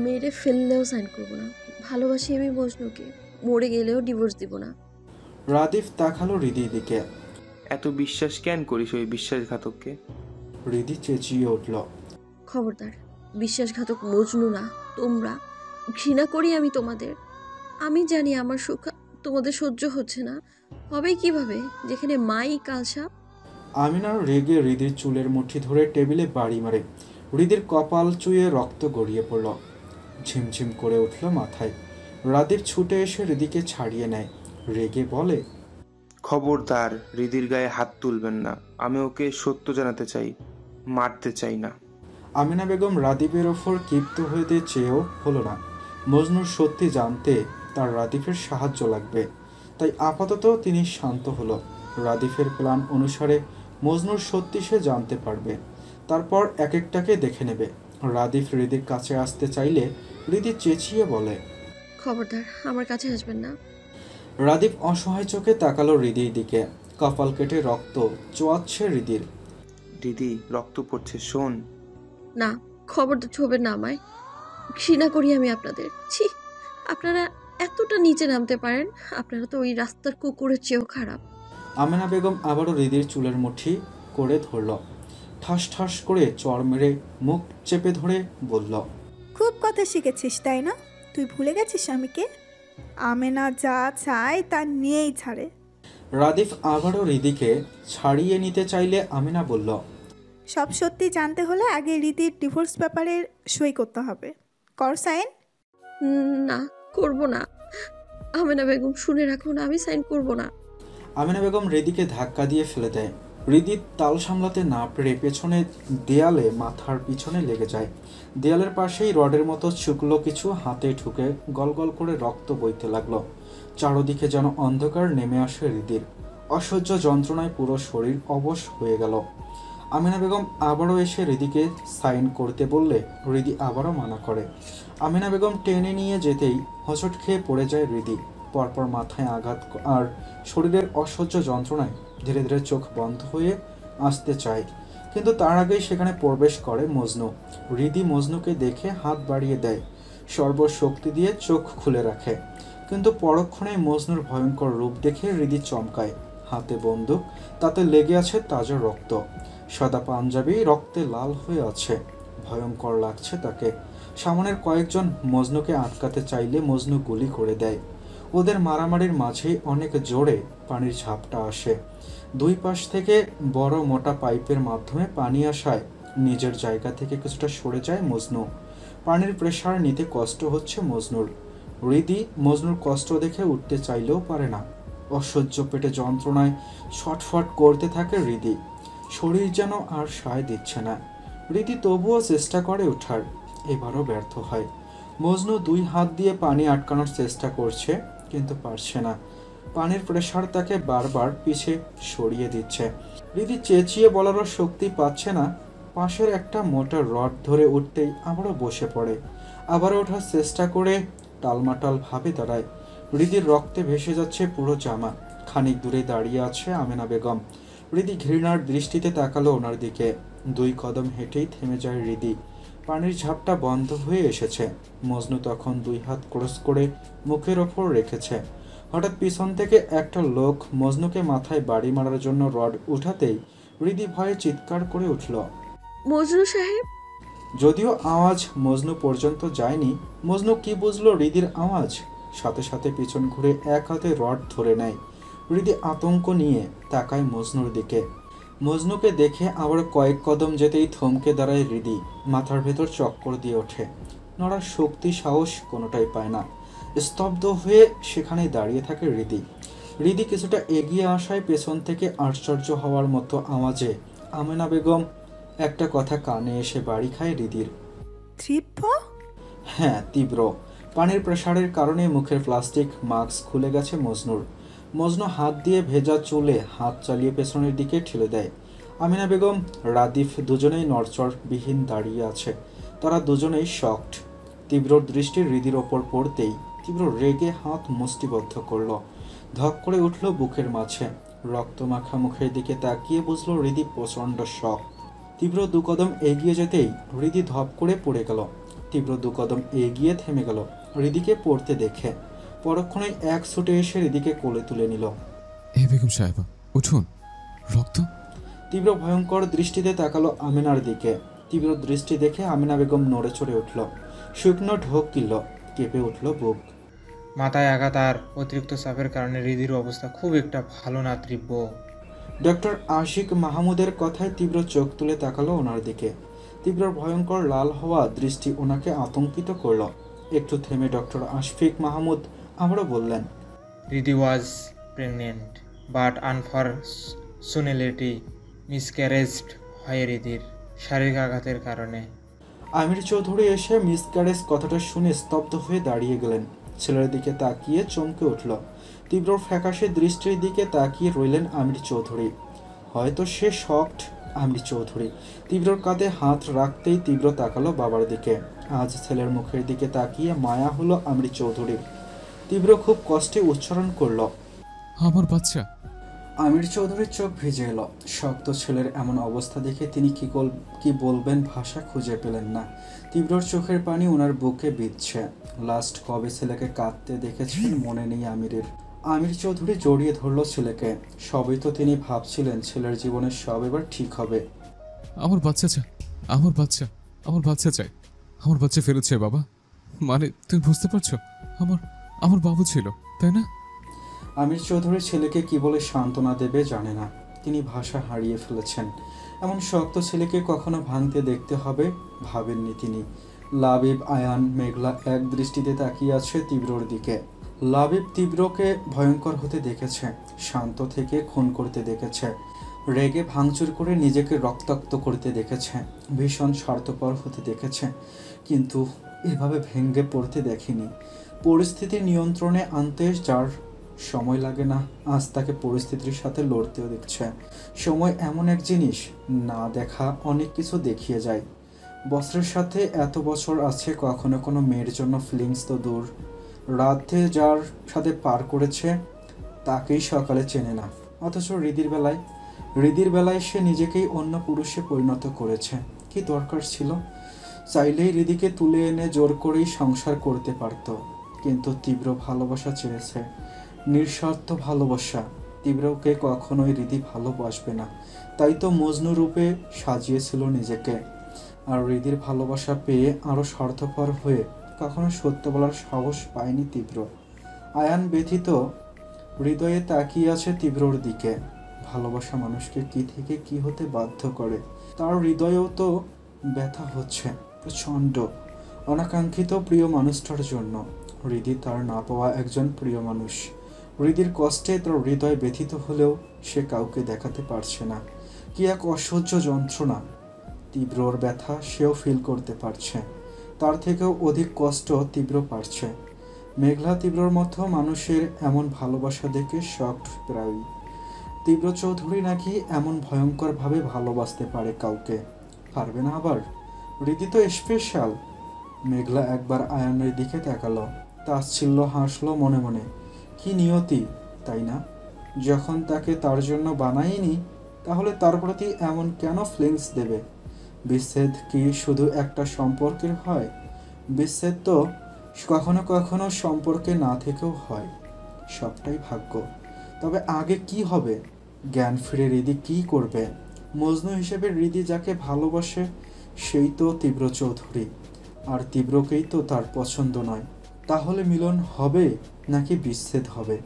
মেরে ফেললেও সাইন করব না। ভালোবাসি আমি মজনুকে, মরে গেলেও ডিভোর্স দিব না। রাদিফ তাকালো রিদির দিকে। এত বিশ্বাস কেন করিস ওই বিশ্বাসঘাতককে? রিদি চেঁচিয়ে উঠল, খবরদার, বিশ্বাসঘাতক মজনু না তোমরা। ঘৃণা করি আমি তোমাদের। আমি জানি আমার সুখ তোমাদের সহ্য হচ্ছে না। হবে কিভাবে যেখানে মাই কালসা? আমিনার রেগে রিদির চুলের মুঠি ধরে টেবিলে বাড়ি মারে। রিদির কপাল চুয়ে রক্ত গড়িয়ে পড়ল। ঝিমঝিম করে উঠল মাথায়। রাদিফ ছুটে এসে রিদিকে ছাড়িয়ে নেয়। রেগে বলে, খবরদার, রিদির গায়ে হাত তুলবেন না। আমি ওকে সত্য জানাতে চাই, মারতে চাই না। আমিনা বেগম রাদিফের ওপর ক্ষিপ্ত হতে চেয়েও হলো না। মজনুর সত্যি জানতে তার রাদিফের সাহায্য লাগবে, তাই আপাতত তিনি শান্ত হলো। রাদিফের প্ল্যান অনুসারে মজনুর সত্যি সে জানতে পারবে, তারপর এক একটাকে দেখে নেবে। রাদিফ রিদির কাছে আসতে চাইলে রিদি চেঁচিয়ে বলে, খবরদার, আমার কাছে আসবেন না। রাদিফ অসহায় চোখে তাকালো রিদির দিকে। কপাল কেটে রক্ত চোয়াচ্ছে রিদির। দিদি, রক্ত পড়ছে, শোন। না, খবরদার ছবেন না আমায়। ঘৃণা করি আমি আপনাদের। ছি, আপনারা এতটা নিচে নামতে পারেন? আপনারা তো ওই রাস্তার কুকুরের চেয়েও খারাপ। আমিনা বেগম আবারও রিদির চুলের মুঠি করে ধরল। ঠাস ঠাস করে চড় মেরে মুখ চেপে ধরে বলল, খুব কথা শিখেছিস তাই না? তুই ভুলে গেছিস আমি কে? আমেনা যা চায় তা নিয়েই ছাড়ে। রাদিফ আবারও রিদিকে ছাড়িয়ে নিতে চাইলে আমিনা বলল, সব সত্যি জানতে হলে আগে রিদির ডিভোর্স ব্যাপারে সই করতে হবে। কর সাইন। না, করব না। আমেনা বেগম, শুনে রাখুন, আমি সাইন করব না। আমিনা বেগম রিদিকে ধাক্কা দিয়ে ফেলে দেয়। রিদি তাল সামলাতে না পেরে পেছনে দেয়ালে মাথার পিছনে লেগে যায়। দেয়ালের পাশেই রডের মতো শুকলো কিছু হাতে ঢুকে গলগল করে রক্ত বইতে লাগলো। চারদিকে যেন অন্ধকার নেমে আসে রিদির। অসহ্য যন্ত্রণায় পুরো শরীর অবশ হয়ে গেল। আমিনা বেগম আবারও এসে রিদিকে সাইন করতে বললে রিদি আবারও মানা করে। আমিনা বেগম টেনে নিয়ে যেতেই হোঁচট খেয়ে পড়ে যায় রিদি। পরপর মাথায় আঘাত আর শরীরের অসহ্য যন্ত্রণায় ধীরে ধীরে চোখ বন্ধ হয়ে আসতে চায়, কিন্তু তার আগেই সেখানে প্রবেশ করে মজনু। রিদি মজনুকে দেখে হাত বাড়িয়ে দেয়, সর্বশক্তি দিয়ে চোখ খুলে রাখে, কিন্তু পরক্ষণেই মজনুর ভয়ঙ্কর রূপ দেখে রিদি চমকায়। হাতে বন্দুক, তাতে লেগে আছে তাজা রক্ত। সাদা পাঞ্জাবি রক্তে লাল হয়ে আছে। ভয়ঙ্কর লাগছে তাকে। সামনের কয়েকজন মজনুকে আটকাতে চাইলে মজনু গুলি করে দেয়। ওদের মারামারির মাঝেই অনেক জোরে পানির ঝাপটা আসে। দুই পাশ থেকে বড় মোটা পাইপের মাধ্যমে পানি আসায় নিজের জায়গা থেকে কিছুটা সরে যায় মজনু। পানির প্রেসার নিতে কষ্ট হচ্ছে মজনুর। রিদি মজনুর কষ্ট দেখে উঠতে চাইলেও পারে না। অসহ্য পেটে যন্ত্রণায় ছটফট করতে থাকে রিদি। শরীর যেন আর সায় দিচ্ছে না। রিদি তবুও চেষ্টা করে ওঠার, এবারও ব্যর্থ হয়। মজনু দুই হাত দিয়ে পানি আটকানোর চেষ্টা করছে, কিন্তু পারছে না। পানির প্রেসার তাকে বারবার পিছে সরিয়ে দিচ্ছে। রিদি চেঁচিয়ে বলারও শক্তি পাচ্ছে না, পাশের একটা মোটা রড ধরে উঠতেই আবারও বসে পড়ে। আবারও ওঠার চেষ্টা করে টালমাটাল ভাবে দাঁড়ায়। হৃদির রক্তে ভেসে যাচ্ছে পুরো জামা। খানিক দূরে দাঁড়িয়ে আছে আমেনা বেগম। হৃদি ঘৃণার দৃষ্টিতে তাকালো ওনার দিকে। 2 কদম হেঁটেই থেমে যায় হৃদি। পানির ঝাপটা বন্ধ হয়ে এসেছে। মজনু তখন 2 হাত ক্রস করে মুখের ওপর রেখেছে। হঠাৎ পিছন থেকে একটা লোক মজনুকে মাথায় বাড়ি মারার জন্য রড উঠাতেই হৃদি ভয়ে চিৎকার করে উঠল, মজনু সাহেব। যদিও আওয়াজ মজনু পর্যন্ত যায়নি, মজনু কি বুঝলো হৃদির আওয়াজ। সাথে সাথে পিছন ঘুরে এক হাতে রড ধরে নেয়। হৃদি আতঙ্ক নিয়ে তাকায় মজনুর দিকে। মজনুকে দেখে আবার কয়েক কদম যেতেই থমকে দাঁড়ায় হৃদি। মাথার ভেতর চক্কর দিয়ে ওঠে। নড়ার শক্তি সাহস কোনোটাই পায় না। স্তব্ধ হয়ে সেখানেই দাঁড়িয়ে থাকে হৃদি। হৃদি কিছুটা এগিয়ে আসায় পেছন থেকে আশ্চর্য হওয়ার মতো আওয়াজে আমেনা বেগম একটা কথা কানে এসে বাড়ি খায় হৃদির। তীব্র? হ্যাঁ, তীব্র। পানির প্রেসারের কারণে মুখের প্লাস্টিক মাস্ক খুলে গেছে মজনুর। মজনু হাত দিয়ে ভেজা চুলে হাত চালিয়ে পেছনের দিকে ঠেলে দেয়। আমিনা বেগম, রাদিফ দুজনেই নড়চড়বিহীন দাঁড়িয়ে আছে। তারা দুজনেই শকড। তীব্র দৃষ্টি হৃদির ওপর পড়তেই তীব্র রেগে হাত মুষ্টিবদ্ধ করল। ধক করে উঠল বুকের মাঝে। রক্তমাখা মুখের দিকে তাকিয়ে বুঝল হৃদি প্রচণ্ড শক। তীব্র 2 কদম এগিয়ে যেতেই হৃদি ধপ করে পড়ে গেল। তীব্র 2 কদম এগিয়ে থেমে গেল হৃদিকে পড়তে দেখে। পরক্ষণে এক ছুটে এসে হৃদিকে কোলে তুলে নিল। এই বেগম সাহেবা, উঠুন, রক্ত। তীব্র ভয়ঙ্কর দৃষ্টিতে তাকালো আমিনার দিকে। তীব্র দৃষ্টি দেখে আমিনা বেগম নড়ে চড়ে উঠল। শুকনো ঢোক কিল, কেঁপে উঠল বুক। মাথায় আঘাত আর অতিরিক্ত চাপের কারণে হৃদির অবস্থা খুব একটা ভালো না তীব্র। ডক্টর আশিক মাহমুদের কথায় তীব্র চোখ তুলে তাকালো ওনার দিকে। তীব্র ভয়ঙ্কর লাল হওয়া দৃষ্টি ওনাকে আতঙ্কিত করল। একটু থেমে ডক্টর আশফিক মাহমুদ আবারও বললেন, হৃদি ওয়াজ প্রেগনেন্ট বাট আনফরচুনেটলি মিসক্যারেজড হয় হৃদির শারীরিক আঘাতের কারণে। আমির চৌধুরী এসে মিসক্যারেজ কথাটা শুনে স্তব্ধ হয়ে দাঁড়িয়ে গেলেন। ছেলের দিকে তাকিয়ে চমকে উঠল। তীব্র ফ্যাকাশে দৃষ্টির দিকে তাকিয়ে রইলেন আমির চৌধুরী। হয়তো সে শকড আমির চৌধুরী। তীব্রর কাঁধে হাত রাখতেই তীব্র তাকালো বাবার দিকে। আজ ছেলের মুখের দিকে তাকিয়ে মায়া হলো আমির চৌধুরীর। তীব্র খুব কষ্টে উচ্চারণ করল, আমার বাচ্চা। আমির চৌধুরীর চোখ ভিজে এলো। শক্ত ছেলের এমন অবস্থা দেখে তিনি কি বলবেন ভাষা খুঁজে পেলেন না। তীব্রর চোখের পানি ওনার বুকে বিঁধছে। লাস্ট কবে ছেলেকে কাঁদতে দেখেছেন মনে নেই আমিরের। আমির চৌধুরী জড়িয়ে ধরল ছেলেকে। সবই তো তিনি ভাবছিলেন ছেলের জীবনের সব এবার ঠিক হবে। আমার বাচ্চা চাই, আমার বাচ্চা, আমার বাচ্চা চাই, আমার বাচ্চা ফেরেছে বাবা। মানে তুমি বুঝতে পারছো, আমার বাবু ছিল, তাই না? আমির চৌধুরী ছেলেকে কি বলে সান্ত্বনা দেবে জানে না। তিনি ভাষা হারিয়ে ফেলেছেন। এমন শক্ত ছেলেকে কখনো ভাঙতে দেখতে হবে ভাবেননি তিনি। লাবিব, আয়ান, মেঘলা এক দৃষ্টিতে তাকিয়ে আছে তীব্রর দিকে। লাবিব তীব্রকে ভয়ঙ্কর হতে দেখেছে, শান্ত থেকে খুন করতে দেখেছে, রেগে ভাঙচুর করে নিজেকে রক্তাক্ত করতে দেখেছে, ভীষণ স্বার্থপর হতে দেখেছে, কিন্তু এভাবে ভেঙে পড়তে দেখেনি। পরিস্থিতি নিয়ন্ত্রণে আনতে যার সময় লাগে না, আজ তাকে পরিস্থিতির সাথে লড়তেও দেখছে। সময় এমন এক জিনিস, না দেখা অনেক কিছু দেখিয়ে যায়। বছরের সাথে এত বছর আছে, কখনো কোনো মেয়ের জন্য ফিলিংস তো দূর, রাতে যার সাথে পার করেছে তাকেই সকালে চেনে না। অথচ হৃদির বেলায় সে নিজেকেই অন্য পুরুষে পরিণত করেছে। কি দরকার ছিল? চাইলেই হৃদিকে তুলে এনে জোর করেই সংসার করতে পারত, কিন্তু তীব্র ভালোবাসা চেয়েছে, নিঃস্বার্থ ভালোবাসা। তীব্রকে কখনোই হৃদি ভালোবাসবে না, তাই তো মজনু রূপে সাজিয়েছিল নিজেকে। আর হৃদির ভালোবাসা পেয়ে আরও স্বার্থপর হয়ে কখনো সত্য বলার সাহস পায়নি তীব্র। আয়ান ব্যথিত হৃদয়ে তাকিয়ে আছে তীব্রর দিকে। ভালোবাসা মানুষকে কি থেকে কি হতে বাধ্য করে। তার হৃদয়েও তো ব্যথা হচ্ছে প্রচণ্ড, অনাকাঙ্ক্ষিত প্রিয় মানুষটার জন্য। হৃদি তার না পাওয়া একজন প্রিয় মানুষ। হৃদির কষ্টে তার হৃদয় ব্যথিত হলেও সে কাউকে দেখাতে পারছে না। কি এক অসহ্য যন্ত্রণা। তীব্রর ব্যথা সেও ফিল করতে পারছে, তার থেকেও অধিক কষ্ট তীব্র পারছে। মেঘলা তীব্রর মতো মানুষের এমন ভালোবাসা দেখে শকড প্রায়ই। তীব্র চৌধুরী নাকি এমন ভয়ঙ্করভাবে ভালোবাসতে পারে কাউকে। পারবে না আবার? রীতি তো স্পেশাল। মেঘলা একবার আয়ানের দিকে তাকালো, তাচ্ছিল্য হাসলো মনে মনে। কি নিয়তি, তাই না? যখন তাকে তার জন্য বানায়নি, তাহলে তার প্রতি এমন কেন ফিলিংস দেবে? বিচ্ছেদ কি শুধু একটা সম্পর্কের হয়? বিচ্ছেদ তো কখনো কখনো সম্পর্কে না থেকেও হয়। সবটাই ভাগ্য। তবে আগে কি হবে? জ্ঞান ফিরে হৃদি কি করবে? মজনু হিসেবে হৃদি যাকে ভালোবাসে সেই তো তীব্র চৌধুরী, আর তীব্রকেই তো তার পছন্দ নয়। তাহলে মিলন হবে নাকি বিচ্ছেদ হবে?